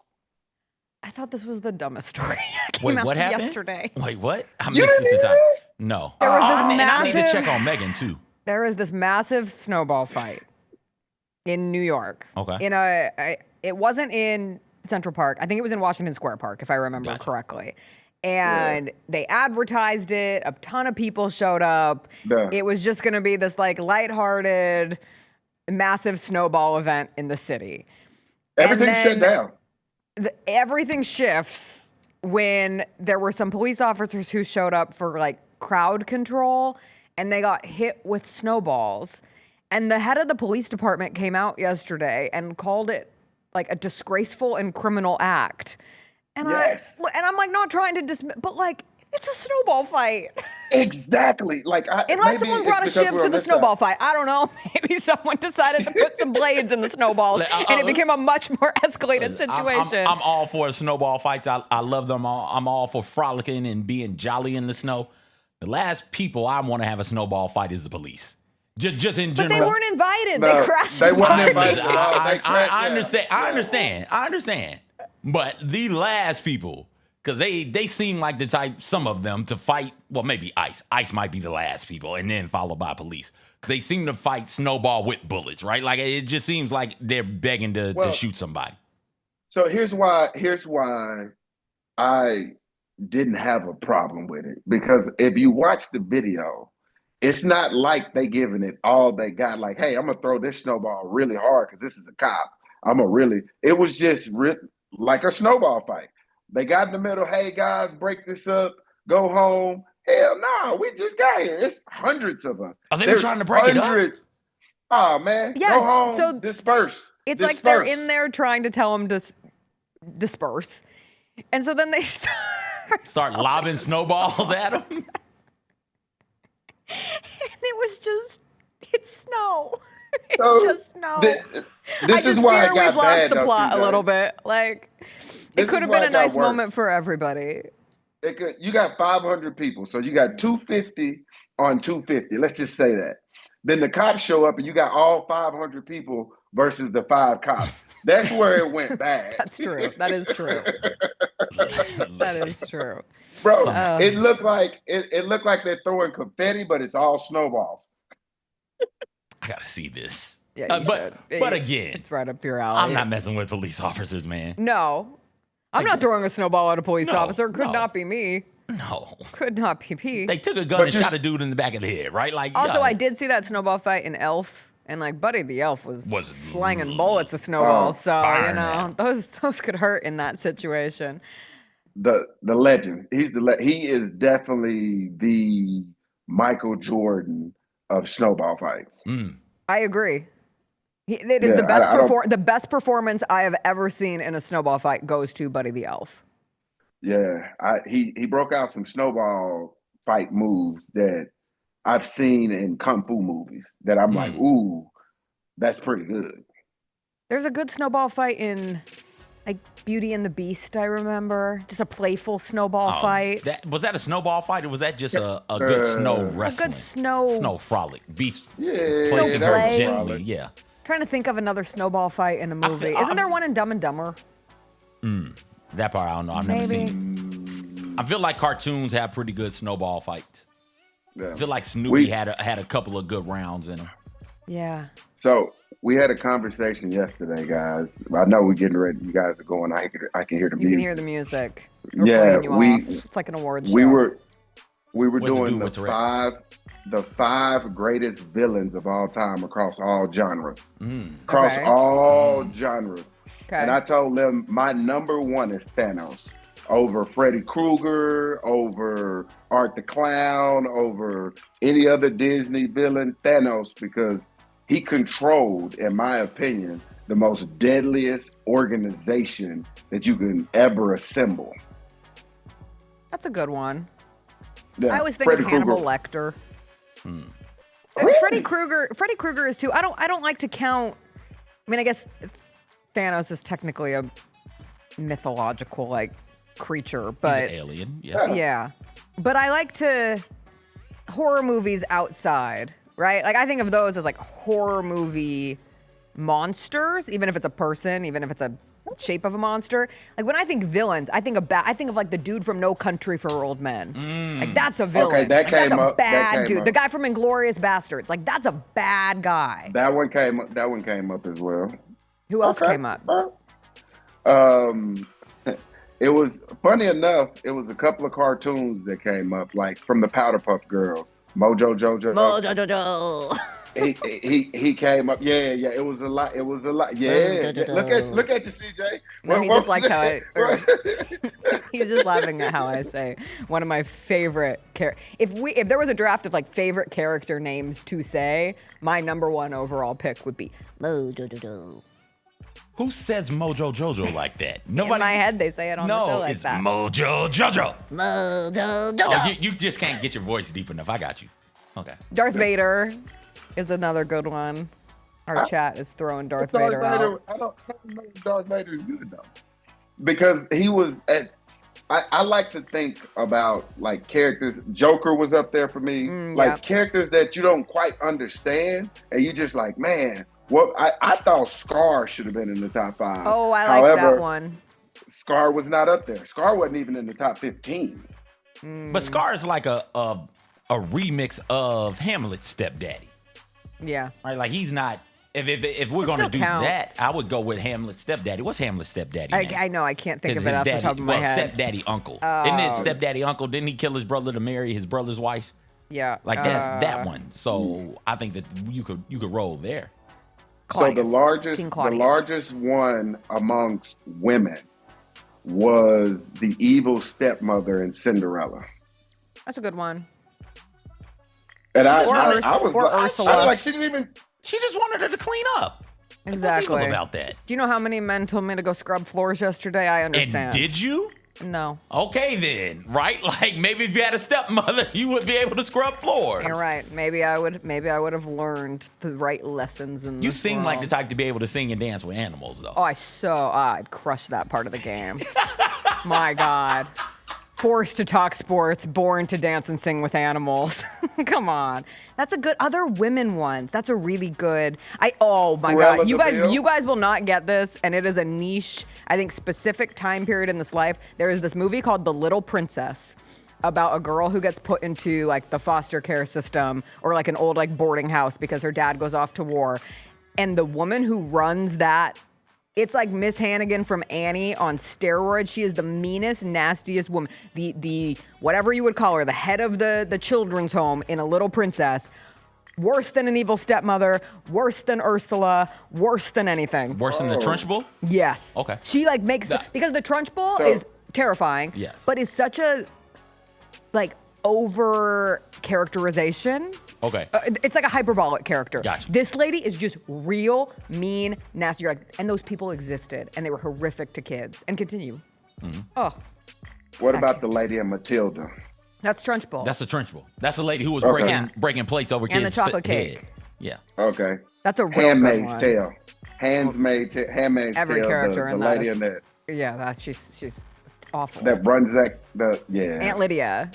[SPEAKER 2] I thought this was the dumbest story.
[SPEAKER 1] Wait, what happened?
[SPEAKER 2] Yesterday.
[SPEAKER 1] Wait, what? I
[SPEAKER 5] You
[SPEAKER 1] missed
[SPEAKER 5] didn't
[SPEAKER 1] this
[SPEAKER 5] hear
[SPEAKER 1] time.
[SPEAKER 5] this?
[SPEAKER 1] No.
[SPEAKER 2] There was this
[SPEAKER 1] And I need to
[SPEAKER 2] massive-
[SPEAKER 1] check on Megan too.
[SPEAKER 2] There is this massive snowball fight in New York.
[SPEAKER 1] Okay.
[SPEAKER 2] It wasn't in Central Park. I think it was in Washington Square Park, if I remember correctly. And they advertised it. A ton of people showed up. It was just going to be this like lighthearted, massive snowball event in the city.
[SPEAKER 5] Everything shut down.
[SPEAKER 2] Everything shifts when there were some police officers who showed up for like crowd control, and they got hit with snowballs. And the head of the police department came out yesterday and called it like a disgraceful and criminal act. And I'm like not trying to dismiss, but like it's a snowball fight.
[SPEAKER 5] Exactly. Like
[SPEAKER 2] unless someone brought a shift to the snowball fight, I don't know. Maybe someone decided to put some blades in the snowballs, and it became a much more escalated situation.
[SPEAKER 1] I'm all for snowball fights. I love them all. I'm all for frolicking and being jolly in the snow. The last people I want to have a snowball fight is the police. Just in general.
[SPEAKER 2] But they weren't invited.
[SPEAKER 5] No,
[SPEAKER 2] they crashed.
[SPEAKER 5] They weren't invited.
[SPEAKER 1] I understand. But the last people, because they seem like the type, some of them, to fight, well, maybe ICE. ICE might be the last people, and then followed by police. They seem to fight snowball with bullets, right? Like, it just seems like they're begging to shoot somebody.
[SPEAKER 5] So here's why I didn't have a problem with it. Because if you watch the video, it's not like they giving it all they got. Like, hey, I'm going to throw this snowball really hard because this is a cop. It was just like a snowball fight. They got in the middle. Hey, guys, break this up. Go home. Hell no, we just got here. It's hundreds of us.
[SPEAKER 1] Oh, they were trying to break it up?
[SPEAKER 5] Oh, man.
[SPEAKER 2] Yes,
[SPEAKER 5] go home.
[SPEAKER 2] so
[SPEAKER 5] disperse.
[SPEAKER 2] It's like they're in there trying to tell them to disperse. And so then they
[SPEAKER 1] start lobbing snowballs at them.
[SPEAKER 2] And it was it's snow. It's just snow.
[SPEAKER 5] This is why it got
[SPEAKER 2] we've lost
[SPEAKER 5] bad,
[SPEAKER 2] the
[SPEAKER 5] though,
[SPEAKER 2] plot
[SPEAKER 5] CJ.
[SPEAKER 2] a little bit. Like, it could have been a nice moment for everybody.
[SPEAKER 5] You got 500 people, so you got 250 on 250. Let's just say that. Then the cops show up, and you got all 500 people versus the 5 cops. That's where it went bad.
[SPEAKER 2] That's true. That is true. That is true.
[SPEAKER 5] Bro, it looked like they're throwing confetti, but it's all snowballs.
[SPEAKER 1] I gotta see this.
[SPEAKER 2] Yeah,
[SPEAKER 1] but again,
[SPEAKER 2] it's right up your alley.
[SPEAKER 1] I'm not messing with police officers, man.
[SPEAKER 2] No, I'm not throwing a snowball at a police officer. Could not be me.
[SPEAKER 1] No,
[SPEAKER 2] could not be me.
[SPEAKER 1] They took a gun and shot a dude in the back of the head, right? Like,
[SPEAKER 2] also, I did see that snowball fight in Elf. And like Buddy the Elf was slanging bullets of snowballs, so you know those could hurt in that situation.
[SPEAKER 5] the legend. He is definitely the Michael Jordan of snowball fights.
[SPEAKER 2] I agree. It is the best performance I have ever seen in a snowball fight goes to Buddy the Elf.
[SPEAKER 5] Yeah, he broke out some snowball fight moves that I've seen in kung fu movies that I'm like, ooh, that's pretty good.
[SPEAKER 2] There's a good snowball fight in like Beauty and the Beast, I remember. Just a playful snowball fight.
[SPEAKER 1] Was that a snowball fight, or was that just a good snow wrestling?
[SPEAKER 2] A good snow
[SPEAKER 1] frolic. Beast
[SPEAKER 2] play.
[SPEAKER 1] placing her gently, yeah.
[SPEAKER 2] Trying to think of another snowball fight in a movie. Isn't there one in Dumb and Dumber?
[SPEAKER 1] That part I don't know. I've never seen it. I feel like cartoons have pretty good snowball fights.
[SPEAKER 5] Yeah.
[SPEAKER 1] I feel like Snoopy had a couple of good rounds in them.
[SPEAKER 2] Yeah.
[SPEAKER 5] So we had a conversation yesterday, guys. I know we're getting ready. You guys are going. I can hear the music.
[SPEAKER 2] You can hear the music. We're
[SPEAKER 5] yeah,
[SPEAKER 2] it's like an awards show.
[SPEAKER 5] We were doing the five greatest villains of all time across all genres. Across all genres. Okay. And I told them my number one is Thanos. Over Freddy Krueger, over Art the Clown, over any other Disney villain, Thanos, because he controlled, in my opinion, the most deadliest organization that you can ever assemble.
[SPEAKER 2] That's a good one.
[SPEAKER 5] Yeah,
[SPEAKER 2] I always think of Hannibal Lecter.
[SPEAKER 5] Really?
[SPEAKER 2] Freddy Krueger is too. I don't like to count. I mean, I guess Thanos is technically a mythological creature, but
[SPEAKER 1] he's an alien. Yeah.
[SPEAKER 2] But I like to horror movies outside, right? Like I think of those as like horror movie monsters, even if it's a person, even if it's a shape of a monster. Like when I think villains, I think of like the dude from No Country for Old Men. Like that's a villain.
[SPEAKER 5] Okay, that's
[SPEAKER 2] a bad dude. The guy from Inglourious Bastards. Like that's a bad guy.
[SPEAKER 5] That one came up as well.
[SPEAKER 2] Who else came up?
[SPEAKER 5] It was funny enough. It was a couple of cartoons that came up, like from the Powderpuff Girls, Mojo Jojo.
[SPEAKER 2] Mojo Jojo.
[SPEAKER 5] He came up. Yeah. It was a lot. Yeah. Look at you, CJ.
[SPEAKER 2] No, he just liked how he's just laughing at how I say one of my favorite If there was a draft of favorite character names to say, my number one overall pick would be Mojo Jojo.
[SPEAKER 1] Who says Mojo Jojo like that? Nobody.
[SPEAKER 2] In my head, they say it on the show like that.
[SPEAKER 1] No, it's Mojo Jojo.
[SPEAKER 2] Mojo Jojo.
[SPEAKER 1] Oh, you just can't get your voice deep enough. I got you. Okay.
[SPEAKER 2] Darth Vader is another good one. Our chat is throwing Darth Vader out.
[SPEAKER 5] I don't know if Darth Vader is good though, because he was at. I like to think about characters. Joker was up there for me. Characters that you don't quite understand, and you just like, man. Well, I thought Scar should have been in the top 5.
[SPEAKER 2] Oh, I like that one.
[SPEAKER 5] Scar was not up there. Scar wasn't even in the top 15.
[SPEAKER 1] But Scar is like a remix of Hamlet's stepdaddy.
[SPEAKER 2] Yeah.
[SPEAKER 1] Right? Like he's not. If we're going to do that, I would go with Hamlet's stepdaddy. What's Hamlet's stepdaddy?
[SPEAKER 2] I know. I can't think of it off the top of my head.
[SPEAKER 1] Stepdaddy uncle. Isn't it stepdaddy uncle? Didn't he kill his brother to marry his brother's wife?
[SPEAKER 2] Yeah.
[SPEAKER 1] Like that's that one. So I think that you could roll there.
[SPEAKER 5] Claudius. So the largest one amongst women was the evil stepmother in Cinderella.
[SPEAKER 2] That's a good one.
[SPEAKER 5] And
[SPEAKER 2] Ursula.
[SPEAKER 5] She didn't even.
[SPEAKER 1] She just wanted her to clean up.
[SPEAKER 2] Exactly.
[SPEAKER 1] What's evil about that?
[SPEAKER 2] Do you know how many men told me to go scrub floors yesterday? I understand.
[SPEAKER 1] And did you?
[SPEAKER 2] No.
[SPEAKER 1] Okay then, right? Like maybe if you had a stepmother, you would be able to scrub floors.
[SPEAKER 2] You're right. Maybe I would have learned the right lessons in this
[SPEAKER 1] You seem
[SPEAKER 2] world.
[SPEAKER 1] like the type to be able to sing and dance with animals, though.
[SPEAKER 2] Oh, I'd crush that part of the game. My God. Forced to talk sports, born to dance and sing with animals. Come on. That's a good other women ones. That's a really good. Oh my God. You guys will not get this, and it is a niche, I think, specific time period in this life. There is this movie called The Little Princess about a girl who gets put into the foster care system or an old boarding house because her dad goes off to war. And the woman who runs that, it's like Miss Hannigan from Annie on steroids. She is the meanest, nastiest woman. The whatever you would call her, the head of the children's home in A Little Princess. Worse than an evil stepmother, worse than Ursula, worse than anything.
[SPEAKER 1] Worse than the Trunchbull?
[SPEAKER 2] Yes.
[SPEAKER 1] Okay.
[SPEAKER 2] She makes because the Trunchbull is terrifying.
[SPEAKER 1] Yes.
[SPEAKER 2] But is such a over characterization.
[SPEAKER 1] Okay.
[SPEAKER 2] It's like a hyperbolic character.
[SPEAKER 1] Gotcha.
[SPEAKER 2] This lady is just real, mean, nasty. And those people existed, and they were horrific to kids, and continue.
[SPEAKER 1] Mm-hmm.
[SPEAKER 2] Oh.
[SPEAKER 5] What about the lady in Matilda?
[SPEAKER 2] That's Trunchbull.
[SPEAKER 1] That's a Trunchbull. That's the lady who was
[SPEAKER 5] Okay.
[SPEAKER 1] breaking plates over
[SPEAKER 2] And the
[SPEAKER 1] kids'
[SPEAKER 2] chocolate
[SPEAKER 1] head.
[SPEAKER 2] cake.
[SPEAKER 1] Yeah.
[SPEAKER 5] Okay.
[SPEAKER 2] That's a real good
[SPEAKER 5] Handmaid's
[SPEAKER 2] one.
[SPEAKER 5] Tale. Handmaid's
[SPEAKER 2] Every
[SPEAKER 5] Tale.
[SPEAKER 2] character
[SPEAKER 5] the
[SPEAKER 2] in that
[SPEAKER 5] lady
[SPEAKER 2] is-
[SPEAKER 5] in that
[SPEAKER 2] Yeah, she's awful.
[SPEAKER 5] that runs that
[SPEAKER 2] Aunt Lydia.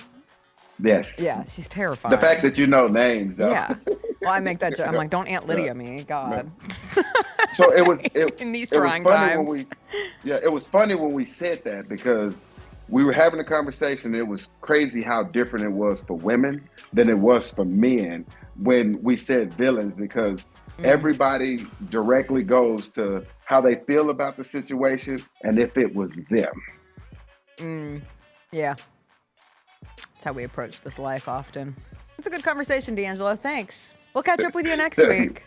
[SPEAKER 5] Yes.
[SPEAKER 2] Yeah, she's terrifying.
[SPEAKER 5] The fact that you know names, though.
[SPEAKER 2] Yeah. Well, I make that joke. I'm like, don't Aunt Lydia me, God.
[SPEAKER 5] So it was
[SPEAKER 2] In these
[SPEAKER 5] it was
[SPEAKER 2] trying
[SPEAKER 5] funny
[SPEAKER 2] times.
[SPEAKER 5] when it was funny when we said that because we were having a conversation. It was crazy how different it was for women than it was for men when we said villains because everybody directly goes to how they feel about the situation and if it was them.
[SPEAKER 2] Yeah. That's how we approach this life often. It's a good conversation, DeAngelo. Thanks. We'll catch up with you next week.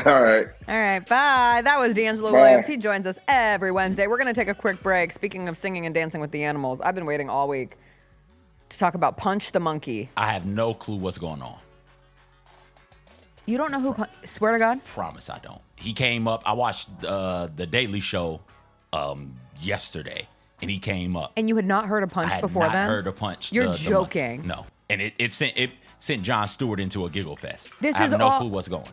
[SPEAKER 5] All right.
[SPEAKER 2] All right, bye. That was DeAngelo Williams. He joins us every Wednesday. We're going to take a quick break. Speaking of singing and dancing with the animals, I've been waiting all week to talk about Punch the Monkey.
[SPEAKER 1] I have no clue what's going on.
[SPEAKER 2] You don't know who swear to God?
[SPEAKER 1] Promise I don't. He came up. I watched the Daily Show yesterday, and he came up.
[SPEAKER 2] And you had not heard of Punch
[SPEAKER 1] I had
[SPEAKER 2] before
[SPEAKER 1] not
[SPEAKER 2] then?
[SPEAKER 1] heard of Punch.
[SPEAKER 2] You're
[SPEAKER 1] the monkey.
[SPEAKER 2] joking.
[SPEAKER 1] No. And it sent Jon Stewart into a giggle fest.
[SPEAKER 2] This
[SPEAKER 1] I have
[SPEAKER 2] is
[SPEAKER 1] no
[SPEAKER 2] all-
[SPEAKER 1] clue what's going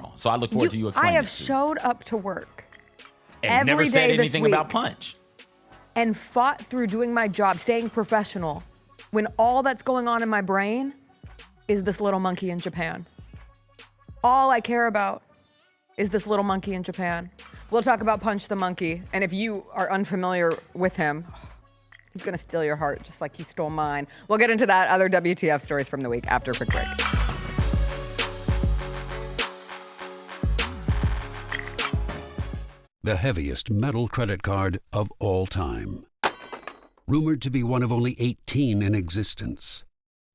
[SPEAKER 1] on. So I look forward to you
[SPEAKER 2] I
[SPEAKER 1] explaining
[SPEAKER 2] have
[SPEAKER 1] this to me.
[SPEAKER 2] showed up to work
[SPEAKER 1] And
[SPEAKER 2] every
[SPEAKER 1] never
[SPEAKER 2] day
[SPEAKER 1] said
[SPEAKER 2] this
[SPEAKER 1] anything
[SPEAKER 2] week
[SPEAKER 1] about Punch.
[SPEAKER 2] and fought through doing my job, staying professional, when all that's going on in my brain is this little monkey in Japan. All I care about is this little monkey in Japan. We'll talk about Punch the Monkey, and if you are unfamiliar with him, he's gonna steal your heart just like he stole mine. We'll get into that, other WTF stories from the week after a quick break.
[SPEAKER 22] The heaviest metal credit card of all time. Rumored to be one of only 18 in existence.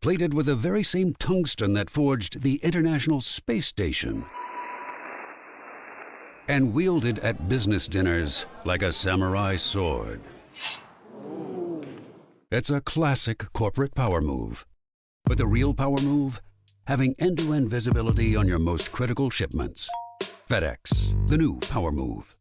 [SPEAKER 22] Plated with the very same tungsten that forged the International Space Station. And wielded at business dinners like a samurai sword. It's a classic corporate power move. But the real power move? Having end-to-end visibility on your most critical shipments. FedEx, the new power move.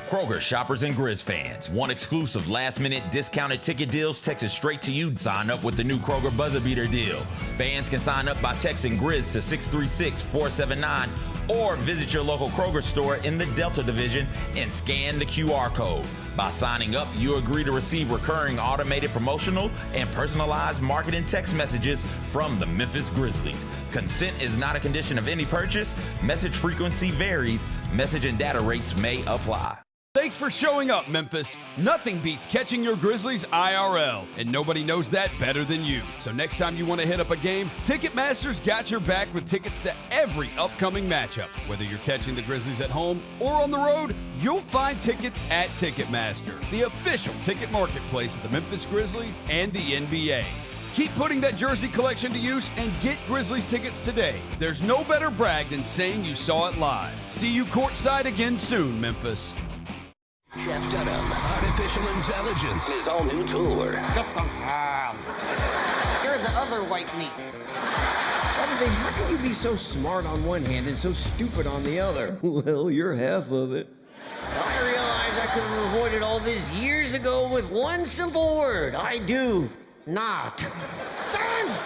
[SPEAKER 1] Kroger shoppers and Grizz fans. Want exclusive last-minute discounted ticket deals texted straight to you? Sign up with the new Kroger Buzzer Beater deal. Fans can sign up by texting Grizz to 636-479 or visit your local Kroger store in the Delta Division and scan the QR code. By signing up, you agree to receive recurring automated promotional and personalized marketing text messages from the Memphis Grizzlies. Consent is not a condition of any purchase. Message frequency varies. Message and data rates may apply.
[SPEAKER 12] Thanks for showing up, Memphis. Nothing beats catching your Grizzlies IRL, and nobody knows that better than you. So next time you want to hit up a game, Ticketmaster's got your back with tickets to every upcoming matchup. Whether you're catching the Grizzlies at home or on the road, you'll find tickets at Ticketmaster, the official ticket marketplace of the Memphis Grizzlies and the NBA. Keep putting that jersey collection to use and get Grizzlies tickets today. There's no better brag than saying you saw it live. See you courtside again soon, Memphis.
[SPEAKER 21] Jeff Dunham, Artificial Intelligence, his all new tour.
[SPEAKER 6] You're the other white meat. How can you be so smart on one hand and so stupid on the other? Well, you're half of it. I realize I could have avoided all this years ago with one simple word. I do not. Silence!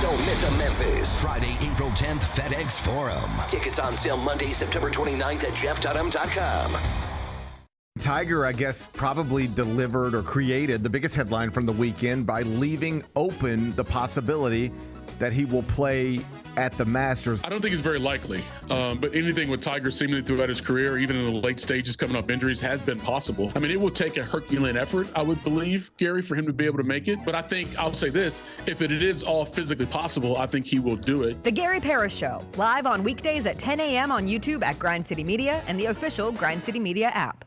[SPEAKER 21] Don't miss a Memphis. Friday, April 10th, FedEx Forum. Tickets on sale Monday, September 29th at jeffdunham.com.
[SPEAKER 17] Tiger, I guess, probably delivered or created the biggest headline from the weekend by leaving open the possibility that he will play at the Masters.
[SPEAKER 18] I don't think it's very likely, but anything with Tiger seemingly throughout his career, even in the late stages coming off injuries, has been possible. I mean, it will take a Herculean effort, I would believe, Gary, for him to be able to make it. But I think, I'll say this, if it is all physically possible, I think he will do it.
[SPEAKER 2] The Gary Parrish Show, live on weekdays at 10 a.m. on YouTube at Grind City Media and the official Grind City Media app.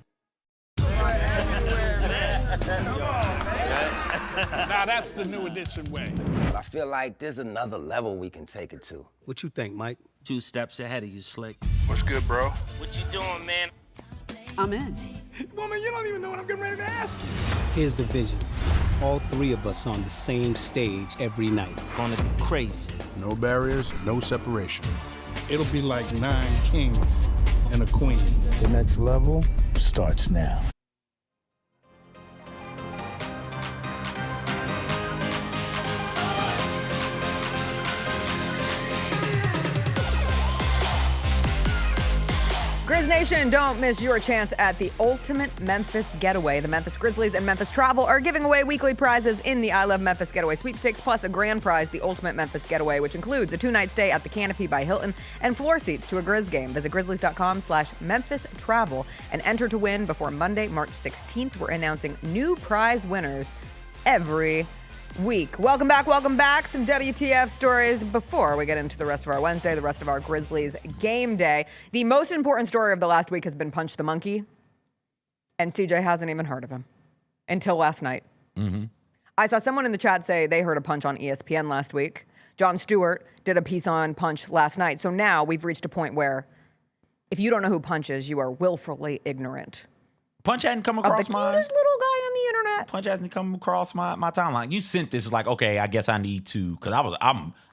[SPEAKER 7] Now that's the new edition way.
[SPEAKER 6] I feel like there's another level we can take it to.
[SPEAKER 7] What you think, Mike?
[SPEAKER 6] 2 steps ahead of you, Slick.
[SPEAKER 7] What's good, bro?
[SPEAKER 6] What you doing, man?
[SPEAKER 9] I'm in.
[SPEAKER 10] Woman, you don't even know what I'm getting ready to ask you.
[SPEAKER 9] Here's the vision. All three of us on the same stage every night. Gonna be crazy.
[SPEAKER 23] No barriers, no separation.
[SPEAKER 10] It'll be like 9 kings and a queen.
[SPEAKER 23] The next level starts now.
[SPEAKER 2] Grizz Nation, don't miss your chance at the ultimate Memphis getaway. The Memphis Grizzlies and Memphis Travel are giving away weekly prizes in the I Love Memphis Getaway sweepstakes, plus a grand prize, the ultimate Memphis getaway, which includes a 2-night stay at the Canopy by Hilton and floor seats to a Grizz game. Visit grizzlies.com/Memphis Travel and enter to win before Monday, March 16th. We're announcing new prize winners every week. Welcome back. Some WTF stories before we get into the rest of our Wednesday, the rest of our Grizzlies game day. The most important story of the last week has been Punch the Monkey, and CJ hasn't even heard of him until last night.
[SPEAKER 1] Mm-hmm.
[SPEAKER 2] I saw someone in the chat say they heard of Punch on ESPN last week. John Stewart did a piece on Punch last night. So now we've reached a point where if you don't know who Punch is, you are willfully ignorant.
[SPEAKER 1] Punch hadn't come across
[SPEAKER 2] the cutest little guy on the internet.
[SPEAKER 1] Punch hasn't come across my timeline. You sent this like, okay, I guess I need to, because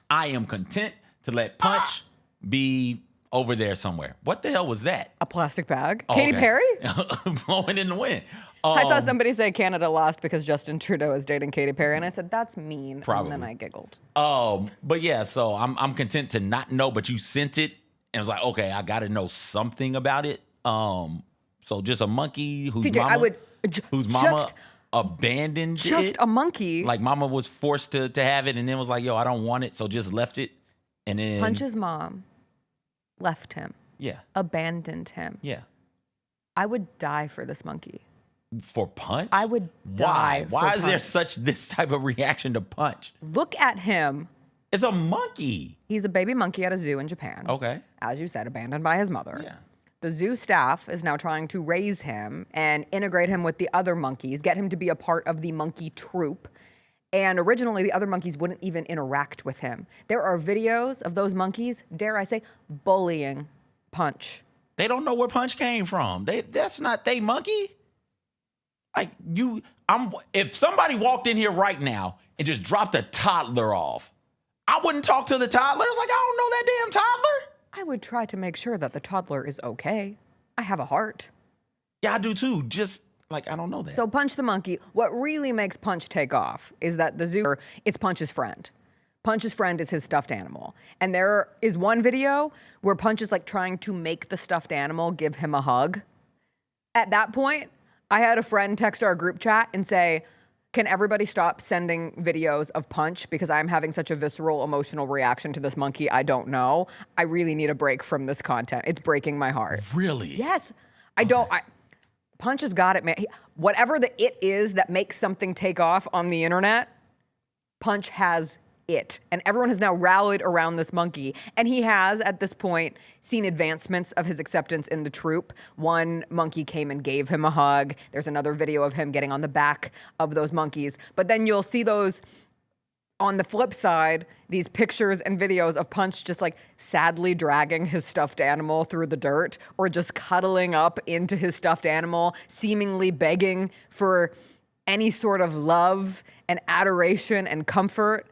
[SPEAKER 1] I am content to let Punch be over there somewhere. What the hell was that?
[SPEAKER 2] A plastic bag.
[SPEAKER 1] Oh,
[SPEAKER 2] Katy
[SPEAKER 1] okay.
[SPEAKER 2] Perry?
[SPEAKER 1] Blowing in the wind.
[SPEAKER 2] I saw somebody say Canada lost because Justin Trudeau is dating Katy Perry, and I said, that's mean.
[SPEAKER 1] Probably.
[SPEAKER 2] And then I giggled.
[SPEAKER 1] But yeah, so I'm content to not know, but you sent it, and it's like, okay, I got to know something about it. So just a monkey whose
[SPEAKER 2] CJ,
[SPEAKER 1] mama abandoned
[SPEAKER 2] just
[SPEAKER 1] it.
[SPEAKER 2] A monkey.
[SPEAKER 1] Like mama was forced to have it, and then was like, yo, I don't want it, so just left it. And then
[SPEAKER 2] Punch's mom left him.
[SPEAKER 1] Yeah.
[SPEAKER 2] Abandoned him.
[SPEAKER 1] Yeah.
[SPEAKER 2] I would die for this monkey.
[SPEAKER 1] For Punch?
[SPEAKER 2] I would die for
[SPEAKER 1] Why is there
[SPEAKER 2] Punch.
[SPEAKER 1] this type of reaction to Punch?
[SPEAKER 2] Look at him.
[SPEAKER 1] It's a monkey.
[SPEAKER 2] He's a baby monkey at a zoo in Japan.
[SPEAKER 1] Okay.
[SPEAKER 2] As you said, abandoned by his mother.
[SPEAKER 1] Yeah.
[SPEAKER 2] The zoo staff is now trying to raise him and integrate him with the other monkeys, get him to be a part of the monkey troop. And originally, the other monkeys wouldn't even interact with him. There are videos of those monkeys, dare I say, bullying Punch.
[SPEAKER 1] They don't know where Punch came from. That's not they monkey. Like if somebody walked in here right now and just dropped a toddler off, I wouldn't talk to the toddler. It's like, I don't know that damn toddler.
[SPEAKER 2] I would try to make sure that the toddler is okay. I have a heart.
[SPEAKER 1] Yeah, I do too. Just like, I don't know that.
[SPEAKER 2] So Punch the monkey, what really makes Punch take off is that the zoo, it's Punch's friend. Punch's friend is his stuffed animal. And there is one video where Punch is like trying to make the stuffed animal give him a hug. At that point, I had a friend text our group chat and say, can everybody stop sending videos of Punch because I'm having such a visceral emotional reaction to this monkey I don't know. I really need a break from this content. It's breaking my heart.
[SPEAKER 1] Really?
[SPEAKER 2] Yes. Punch has got it, man. Whatever the it is that makes something take off on the internet, Punch has it. And everyone has now rallied around this monkey. And he has, at this point, seen advancements of his acceptance in the troop. One monkey came and gave him a hug. There's another video of him getting on the back of those monkeys. But then you'll see those, on the flip side, these pictures and videos of Punch just like sadly dragging his stuffed animal through the dirt or just cuddling up into his stuffed animal, seemingly begging for any sort of love and adoration and comfort.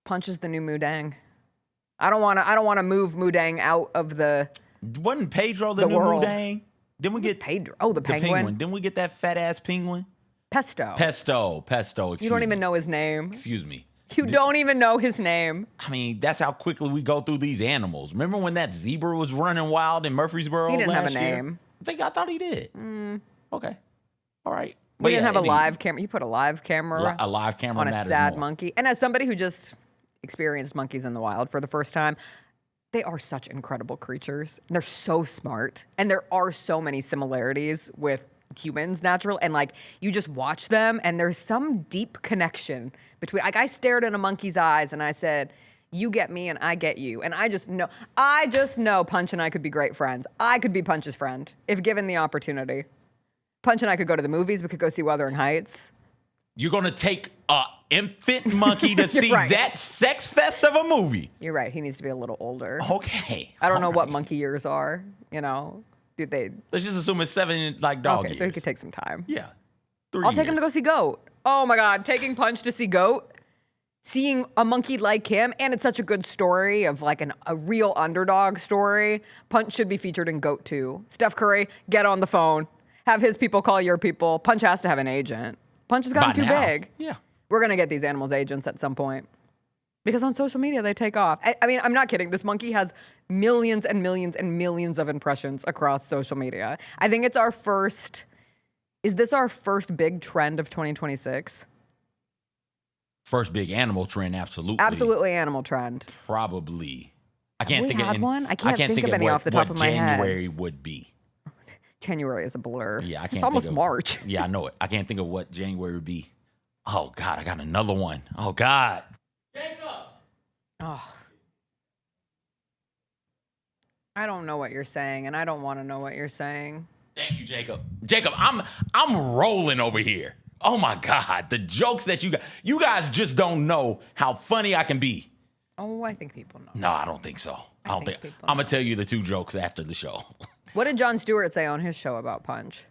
[SPEAKER 2] Punch is the new Mudang. I don't want to move Mudang out of the
[SPEAKER 1] Wasn't Pedro the new
[SPEAKER 2] world.
[SPEAKER 1] Mudang? Didn't we get
[SPEAKER 2] Pedro? Oh, the penguin.
[SPEAKER 1] Didn't we get that fat ass penguin?
[SPEAKER 2] Pesto.
[SPEAKER 1] Pesto.
[SPEAKER 2] You don't even know his name.
[SPEAKER 1] Excuse me.
[SPEAKER 2] You don't even know his name.
[SPEAKER 1] I mean, that's how quickly we go through these animals. Remember when that zebra was running wild in Murfreesboro?
[SPEAKER 2] He didn't have a
[SPEAKER 1] last year?
[SPEAKER 2] name.
[SPEAKER 1] I thought he did. Okay. All right.
[SPEAKER 2] We didn't have a live camera. You put a live camera.
[SPEAKER 1] A live camera
[SPEAKER 2] on a
[SPEAKER 1] matters
[SPEAKER 2] sad
[SPEAKER 1] more.
[SPEAKER 2] monkey. And as somebody who just experienced monkeys in the wild for the first time, they are such incredible creatures. They're so smart. And there are so many similarities with humans natural. And like, you just watch them and there's some deep connection between, like I stared in a monkey's eyes and I said, you get me and I get you. And I just know Punch and I could be great friends. I could be Punch's friend if given the opportunity. Punch and I could go to the movies. We could go see Wuthering Heights.
[SPEAKER 1] You're going to take an infant monkey to see
[SPEAKER 2] right.
[SPEAKER 1] that sex fest of a movie.
[SPEAKER 2] You're right. He needs to be a little older.
[SPEAKER 1] Okay.
[SPEAKER 2] I don't know what monkey years are, you know. Did they?
[SPEAKER 1] Let's just assume it's 7 like dog
[SPEAKER 2] Okay,
[SPEAKER 1] years.
[SPEAKER 2] so he could take some time.
[SPEAKER 1] Yeah.
[SPEAKER 2] I'll take him to go see Goat. Oh my God, taking Punch to see Goat, seeing a monkey like him, and it's such a good story of like a real underdog story. Punch should be featured in Goat 2. Steph Curry, get on the phone. Have his people call your people. Punch has to have an agent. Punch has gotten too big.
[SPEAKER 1] Yeah.
[SPEAKER 2] We're going to get these animals agents at some point. Because on social media, they take off. I mean, I'm not kidding. This monkey has millions and millions and millions of impressions across social media. I think it's our first... Is this our first big trend of 2026?
[SPEAKER 1] First big animal trend, absolutely.
[SPEAKER 2] Absolutely animal trend.
[SPEAKER 1] Probably. I can't think
[SPEAKER 2] of
[SPEAKER 1] one.
[SPEAKER 2] I can't think of any off the top of my head.
[SPEAKER 1] January would be.
[SPEAKER 2] January is a blur.
[SPEAKER 1] Yeah, I can't.
[SPEAKER 2] It's almost March.
[SPEAKER 1] Yeah, I know it. I can't think of what January would be. Oh God, I got another one. Oh God.
[SPEAKER 2] Oh. I don't know what you're saying, and I don't want to know what you're saying.
[SPEAKER 1] Thank you, Jacob. Jacob, I'm rolling over here. Oh my God, the jokes that you guys just don't know how funny I can be.
[SPEAKER 2] Oh, I think people know.
[SPEAKER 1] No, I don't think so. I don't think. I'm gonna tell you the 2 jokes after the show.
[SPEAKER 2] What did Jon Stewart say on his show about Punch?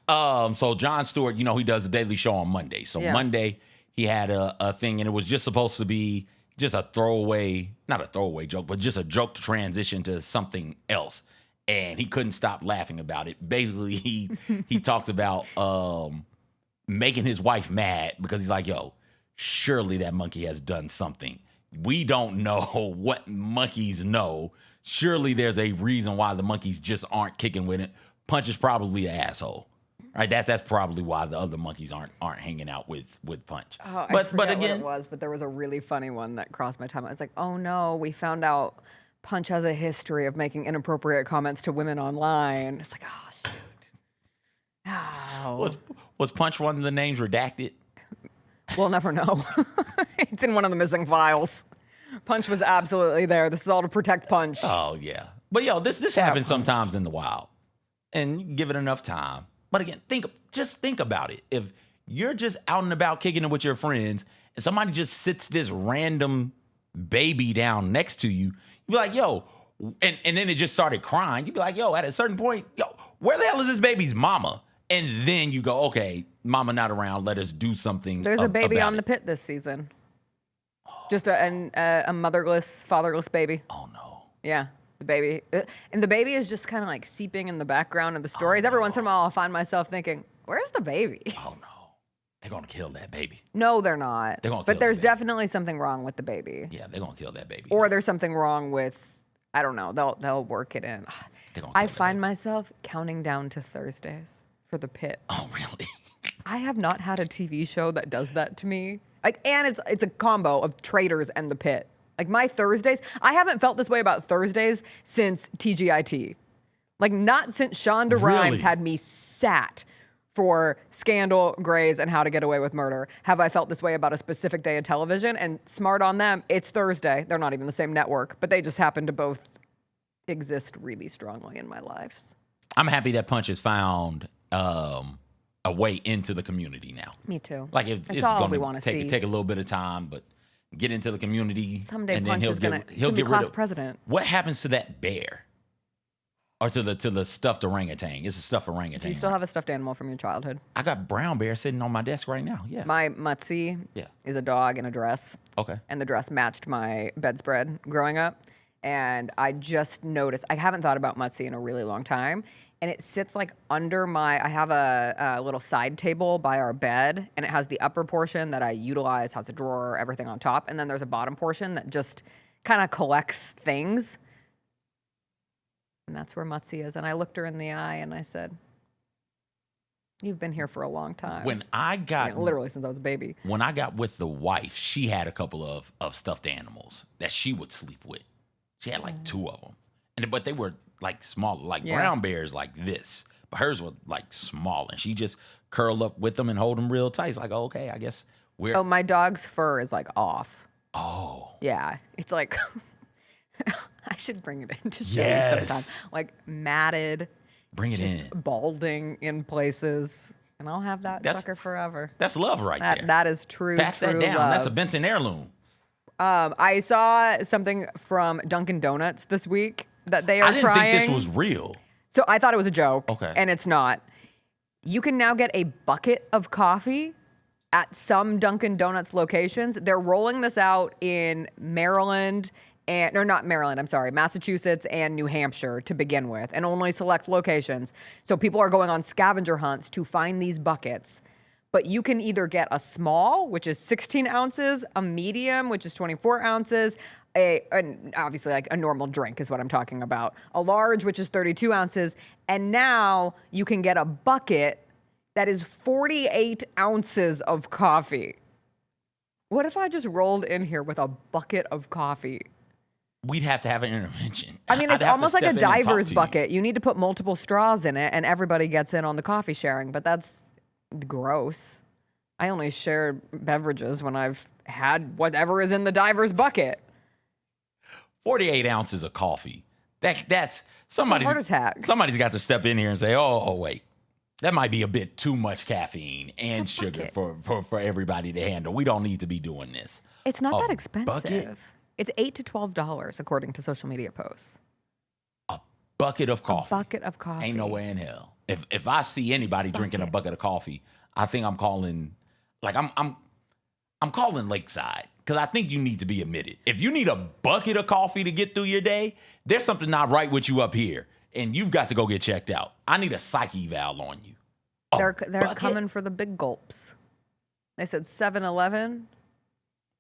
[SPEAKER 1] So Jon Stewart, you know, he does the Daily Show on Monday. So Monday he had a thing, and it was just supposed to be just a throwaway, not a throwaway joke, but just a joke to transition to something else. And he couldn't stop laughing about it. Basically, he talks about making his wife mad because he's like, yo, surely that monkey has done something. We don't know what monkeys know. Surely there's a reason why the monkeys just aren't kicking with it. Punch is probably an asshole. Right? That's probably why the other monkeys aren't hanging out with Punch.
[SPEAKER 2] Oh,
[SPEAKER 1] but
[SPEAKER 2] again,
[SPEAKER 1] again,
[SPEAKER 2] what it was, but there was a really funny one that crossed my time. I was like, oh no, we found out Punch has a history of making inappropriate comments to women online. It's like, oh shoot. Oh.
[SPEAKER 1] Was Punch one of the names redacted?
[SPEAKER 2] We'll never know. It's in one of the missing files. Punch was absolutely there. This is all to protect Punch.
[SPEAKER 1] Oh yeah. But yo, this happens sometimes in the wild. And you give it enough time. But again, just think about it. If you're just out and about kicking it with your friends and somebody just sits this random baby down next to you, you'd be like, yo, and then it just started crying. You'd be like, yo, at a certain point, yo, where the hell is this baby's mama? And then you go, okay, mama not around. Let us do something.
[SPEAKER 2] There's a baby on
[SPEAKER 1] it.
[SPEAKER 2] the pit this season. Just a motherless, fatherless baby.
[SPEAKER 1] Oh no.
[SPEAKER 2] Yeah. The baby, and the baby is just kind of like seeping in the background of the stories. Every once in a while, I'll find myself thinking, "Where's the baby?"
[SPEAKER 1] Oh no, they're gonna kill that baby.
[SPEAKER 2] No, they're not.
[SPEAKER 1] They're gonna.
[SPEAKER 2] But there's definitely something wrong with the baby.
[SPEAKER 1] Yeah, they're gonna kill that baby.
[SPEAKER 2] Or there's something wrong with, I don't know. They'll work it in. I find myself counting down to Thursdays for the pit.
[SPEAKER 1] Oh really?
[SPEAKER 2] I have not had a TV show that does that to me. Like, and it's a combo of Traitors and the pit. Like my Thursdays, I haven't felt this way about Thursdays since TGIT. Like not since Shonda Rhimes had me sat for Scandal, Grey's, and How to Get Away with Murder have I felt this way about a specific day of television. And smart on them, it's Thursday. They're not even the same network, but they just happen to both exist really strongly in my lives.
[SPEAKER 1] I'm happy that Punch has found a way into the community now.
[SPEAKER 2] Me too.
[SPEAKER 1] Like it's
[SPEAKER 2] all
[SPEAKER 1] going
[SPEAKER 2] we want to see.
[SPEAKER 1] Take a little bit of time, but get into the community.
[SPEAKER 2] Someday
[SPEAKER 1] and
[SPEAKER 2] Punch
[SPEAKER 1] then
[SPEAKER 2] is he'll
[SPEAKER 1] get
[SPEAKER 2] be class
[SPEAKER 1] rid of
[SPEAKER 2] president.
[SPEAKER 1] What happens to that bear? Or to the stuffed orangutan? It's a stuffed orangutan.
[SPEAKER 2] Do you still have a stuffed animal from your childhood?
[SPEAKER 1] I got brown bear sitting on my desk right now. Yeah.
[SPEAKER 2] My Mutzi is a dog in a dress.
[SPEAKER 1] Okay.
[SPEAKER 2] And the dress matched my bedspread growing up. And I just noticed, I haven't thought about Mutzi in a really long time. And it sits like under I have a little side table by our bed, and it has the upper portion that I utilize, has a drawer, everything on top. And then there's a bottom portion that just kind of collects things. And that's where Mutzi is. And I looked her in the eye and I said, you've been here for a long time.
[SPEAKER 1] When I got...
[SPEAKER 2] literally since I was a baby.
[SPEAKER 1] When I got with the wife, she had a couple of stuffed animals that she would sleep with. She had like 2 of them. But they were like small, like brown bears like this. But hers were like small. And she just curled up with them and hold them real tight. It's like, oh, okay, I guess we're...
[SPEAKER 2] Oh, my dog's fur is like off.
[SPEAKER 1] Oh.
[SPEAKER 2] Yeah. It's like... I should bring it in to show
[SPEAKER 1] Yes.
[SPEAKER 2] you sometime. Like matted.
[SPEAKER 1] Bring it
[SPEAKER 2] just
[SPEAKER 1] in.
[SPEAKER 2] Balding in places. And I'll have that sucker forever.
[SPEAKER 1] That's love right there.
[SPEAKER 2] That is true,
[SPEAKER 1] Pass
[SPEAKER 2] true
[SPEAKER 1] that down.
[SPEAKER 2] love.
[SPEAKER 1] That's a Benson heirloom.
[SPEAKER 2] I saw something from Dunkin Donuts this week that they are trying.
[SPEAKER 1] I didn't think this was real.
[SPEAKER 2] So I thought it was a joke.
[SPEAKER 1] Okay.
[SPEAKER 2] And it's not. You can now get a bucket of coffee at some Dunkin Donuts locations. They're rolling this out in Maryland Massachusetts and New Hampshire to begin with, and only select locations. So people are going on scavenger hunts to find these buckets. But you can either get a small, which is 16 ounces, a medium, which is 24 ounces, obviously like a normal drink is what I'm talking about, a large, which is 32 ounces, and now you can get a bucket that is 48 ounces of coffee. What if I just rolled in here with a bucket of coffee?
[SPEAKER 1] We'd have to have an intervention.
[SPEAKER 2] I mean, it's almost like a diver's bucket. You need to put multiple straws in it, and everybody gets in on the coffee sharing, but that's gross. I only share beverages when I've had whatever is in the diver's bucket.
[SPEAKER 1] 48 ounces of coffee. That's somebody's
[SPEAKER 2] heart attack.
[SPEAKER 1] Somebody's got to step in here and say, oh, wait. That might be a bit too much caffeine and sugar for everybody to handle. We don't need to be doing this.
[SPEAKER 2] It's not that expensive.
[SPEAKER 1] Bucket?
[SPEAKER 2] It's $8 to $12 according to social media posts.
[SPEAKER 1] A bucket of coffee.
[SPEAKER 2] A bucket of coffee.
[SPEAKER 1] Ain't no way in hell. If I see anybody drinking a bucket of coffee, I think I'm calling, like I'm calling Lakeside, because I think you need to be admitted. If you need a bucket of coffee to get through your day, there's something not right with you up here, and you've got to go get checked out. I need a psych eval on you.
[SPEAKER 2] They're coming for the big gulps. They said 7-Eleven,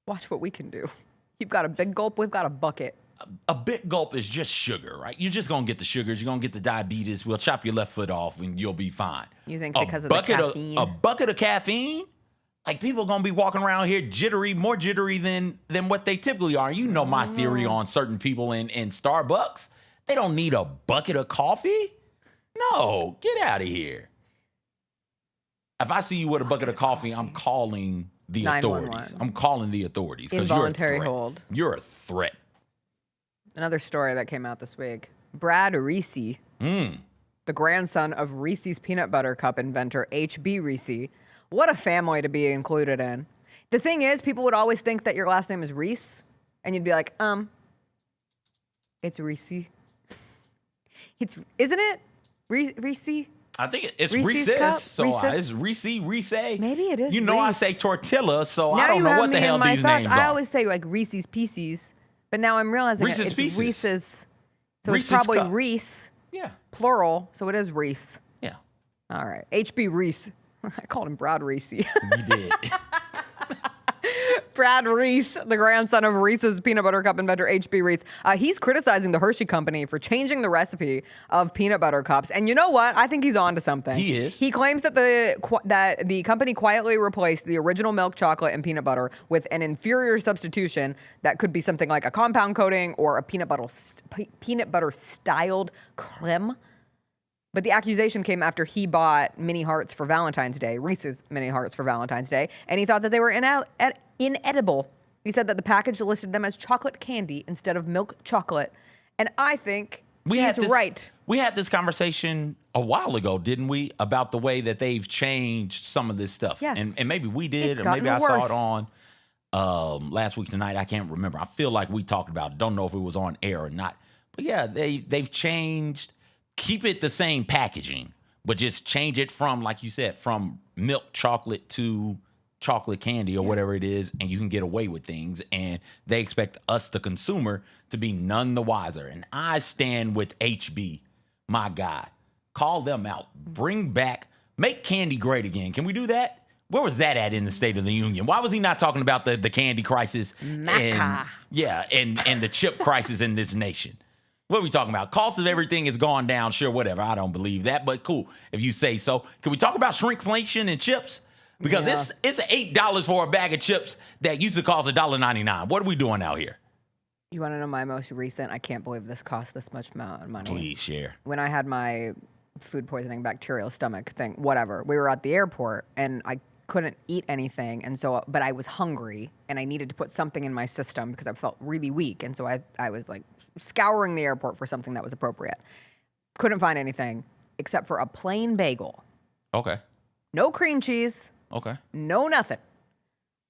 [SPEAKER 2] watch what we can do. You've got a big gulp, we've got a bucket.
[SPEAKER 1] A big gulp is just sugar, right? You're just going to get the sugars. You're going to get the diabetes. We'll chop your left foot off and you'll be fine.
[SPEAKER 2] You think because of the caffeine?
[SPEAKER 1] A bucket of caffeine? Like, people are going to be walking around here more jittery than what they typically are. You know my theory on certain people in Starbucks. They don't need a bucket of coffee. No, get out of here. If I see you with a bucket of coffee, I'm calling the authorities. I'm calling the authorities.
[SPEAKER 2] Involuntary hold.
[SPEAKER 1] You're a threat.
[SPEAKER 2] Another story that came out this week. Brad Reese, the grandson of Reese's Peanut Butter Cup inventor H.B. Reese. What a family to be included in. The thing is, people would always think that your last name is Reese, and you'd be like, it's Reese. Isn't it? Reese?
[SPEAKER 1] I think it's
[SPEAKER 2] Reese's
[SPEAKER 1] Reese's.
[SPEAKER 2] Cup?
[SPEAKER 1] So
[SPEAKER 2] Reese's?
[SPEAKER 1] it's Reese.
[SPEAKER 2] Maybe it is.
[SPEAKER 1] You know,
[SPEAKER 2] Reese.
[SPEAKER 1] I say tortilla, so
[SPEAKER 2] Now
[SPEAKER 1] I don't
[SPEAKER 2] you
[SPEAKER 1] know
[SPEAKER 2] have
[SPEAKER 1] what the
[SPEAKER 2] me in
[SPEAKER 1] hell
[SPEAKER 2] my
[SPEAKER 1] these
[SPEAKER 2] thoughts.
[SPEAKER 1] names
[SPEAKER 2] I
[SPEAKER 1] are.
[SPEAKER 2] always say like Reese's Pieces, but now I'm realizing
[SPEAKER 1] Reese's
[SPEAKER 2] it's
[SPEAKER 1] Pieces.
[SPEAKER 2] Reese's. So
[SPEAKER 1] Reese's
[SPEAKER 2] it's probably
[SPEAKER 1] Cup.
[SPEAKER 2] Reese.
[SPEAKER 1] Yeah.
[SPEAKER 2] Plural. So it is Reese.
[SPEAKER 1] Yeah.
[SPEAKER 2] All right. H.B. Reese. I called him Brad Reese.
[SPEAKER 1] You did.
[SPEAKER 2] Brad Reese, the grandson of Reese's Peanut Butter Cup inventor H.B. Reese. He's criticizing the Hershey company for changing the recipe of peanut butter cups. And you know what? I think he's on to something.
[SPEAKER 1] He is.
[SPEAKER 2] He claims that the company quietly replaced the original milk chocolate and peanut butter with an inferior substitution that could be something like a compound coating or a peanut butter styled creme. But the accusation came after he bought mini hearts for Valentine's Day, Reese's mini hearts for Valentine's Day, and he thought that they were inedible. He said that the package listed them as chocolate candy instead of milk chocolate. And I think he's right.
[SPEAKER 1] We had this conversation a while ago, didn't we, about the way that they've changed some of this stuff.
[SPEAKER 2] Yes.
[SPEAKER 1] And maybe we did,
[SPEAKER 2] It's
[SPEAKER 1] or maybe
[SPEAKER 2] gotten
[SPEAKER 1] I saw
[SPEAKER 2] worse.
[SPEAKER 1] it on last week tonight. I can't remember. I feel like we talked about it. Don't know if it was on air or not. But yeah, they've changed. Keep it the same packaging, but just change it from, like you said, from milk chocolate to chocolate candy or whatever it is, and you can get away with things. And they expect us, the consumer, to be none the wiser. And I stand with HB, my guy. Call them out. Bring back, make candy great again. Can we do that? Where was that at in the State of the Union? Why was he not talking about the candy crisis? And the chip crisis in this nation? What are we talking about? Cost of everything has gone down. Sure, whatever. I don't believe that, but cool if you say so. Can we talk about shrinkflation and chips? Because it's $8 for a bag of chips that used to cost $1.99. What are we doing out here?
[SPEAKER 2] You want to know my most recent? I can't believe this cost this much money.
[SPEAKER 1] Please share.
[SPEAKER 2] When I had my food poisoning, bacterial stomach thing, whatever, we were at the airport and I couldn't eat anything, and so but I was hungry and I needed to put something in my system because I felt really weak, and so I was like scouring the airport for something that was appropriate. Couldn't find anything except for a plain bagel.
[SPEAKER 1] Okay.
[SPEAKER 2] No cream cheese.
[SPEAKER 1] Okay.
[SPEAKER 2] No nothing.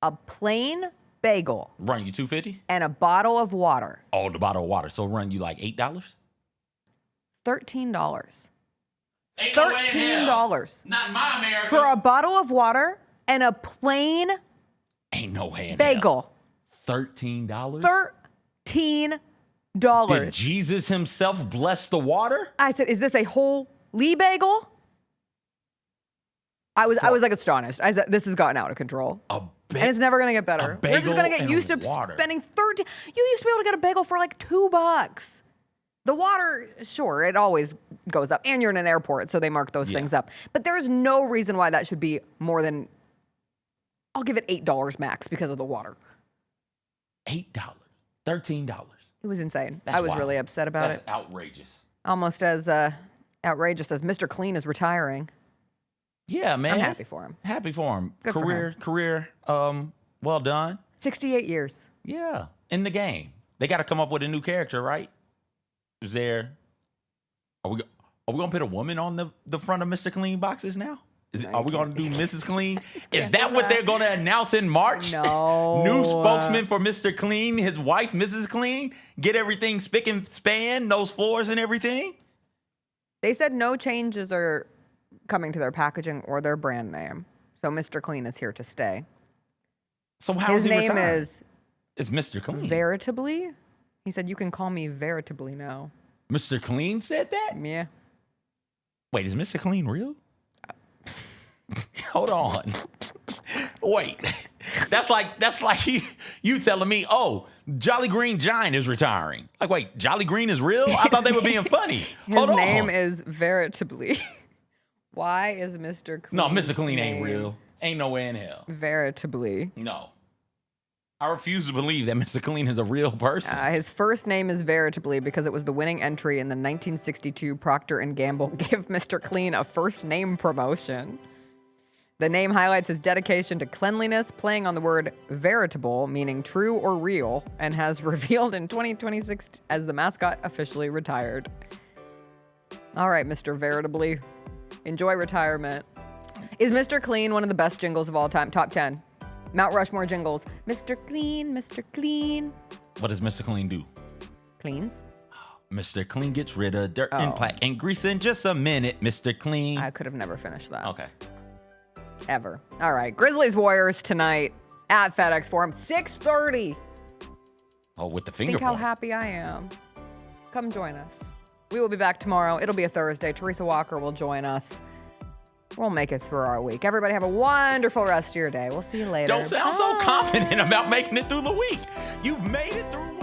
[SPEAKER 2] A plain bagel.
[SPEAKER 1] Run you $2.50?
[SPEAKER 2] And a bottle of water.
[SPEAKER 1] Oh, the bottle of water. So run you like $8?
[SPEAKER 2] $13. $13.
[SPEAKER 1] Not in my America.
[SPEAKER 2] For a bottle of water and a plain
[SPEAKER 1] Ain't no way in
[SPEAKER 2] bagel.
[SPEAKER 1] $13?
[SPEAKER 2] $13.
[SPEAKER 1] Did Jesus himself bless the water?
[SPEAKER 2] I said, is this a whole Lee bagel? I was like astonished. I said, this has gotten out of control. And it's never going to get better. We're just going to get used to spending $13. You used to be able to get a bagel for like $2. The water, sure, it always goes up. And you're in an airport, so they mark those things up. But there's no reason why that should be more than, I'll give it $8 max because of the water.
[SPEAKER 1] $8. $13.
[SPEAKER 2] It was insane.
[SPEAKER 1] That's
[SPEAKER 2] I was
[SPEAKER 1] wild.
[SPEAKER 2] really upset about
[SPEAKER 1] That's
[SPEAKER 2] it.
[SPEAKER 1] outrageous.
[SPEAKER 2] Almost as outrageous as Mr. Clean is retiring.
[SPEAKER 1] Yeah, man.
[SPEAKER 2] I'm happy for him.
[SPEAKER 1] Happy for him.
[SPEAKER 2] Good for him.
[SPEAKER 1] Career, well done.
[SPEAKER 2] 68 years.
[SPEAKER 1] Yeah, in the game. They got to come up with a new character, right? Is there? Are we gonna put a woman on the front of Mr. Clean boxes now? Are we gonna do Mrs. Clean? Is that what they're gonna announce in March?
[SPEAKER 2] No.
[SPEAKER 1] New spokesman for Mr. Clean, his wife, Mrs. Clean. Get everything spick and span, those floors and everything.
[SPEAKER 2] They said no changes are coming to their packaging or their brand name. So Mr. Clean is here to stay.
[SPEAKER 1] So how
[SPEAKER 2] his
[SPEAKER 1] is he
[SPEAKER 2] name
[SPEAKER 1] retired?
[SPEAKER 2] is
[SPEAKER 1] Mr. Clean.
[SPEAKER 2] Veritably. He said, you can call me Veritably now.
[SPEAKER 1] Mr. Clean said that?
[SPEAKER 2] Yeah.
[SPEAKER 1] Wait, is Mr. Clean real? Hold on. Wait. That's like you telling me, oh, Jolly Green Giant is retiring. Like, wait, Jolly Green is real? I thought they were being funny.
[SPEAKER 2] His name is Veritably. Why is Mr. Clean?
[SPEAKER 1] No, Mr. Clean ain't real. Ain't no way in hell.
[SPEAKER 2] Veritably.
[SPEAKER 1] No. I refuse to believe that Mr. Clean is a real person.
[SPEAKER 2] His first name is Veritably because it was the winning entry in the 1962 Procter & Gamble Give Mr. Clean a First Name promotion. The name highlights his dedication to cleanliness, playing on the word veritable, meaning true or real, and has revealed in 2026 as the mascot officially retired. All right, Mr. Veritably. Enjoy retirement. Is Mr. Clean one of the best jingles of all time? Top 10. Mount Rushmore jingles. Mr. Clean, Mr. Clean.
[SPEAKER 1] What does Mr. Clean do?
[SPEAKER 2] Cleans.
[SPEAKER 1] Mr. Clean gets rid of dirt and plaque and grease in just a minute, Mr. Clean.
[SPEAKER 2] I could have never finished that.
[SPEAKER 1] Okay.
[SPEAKER 2] Ever. All right. Grizzlies Warriors tonight at FedEx Forum, 6:30.
[SPEAKER 1] Oh, with the finger
[SPEAKER 2] Think how
[SPEAKER 1] point.
[SPEAKER 2] happy I am. Come join us. We will be back tomorrow. It'll be a Thursday. Teresa Walker will join us. We'll make it through our week. Everybody have a wonderful rest of your day. We'll see you later.
[SPEAKER 1] Don't sound so confident about making it through the week. You've made it through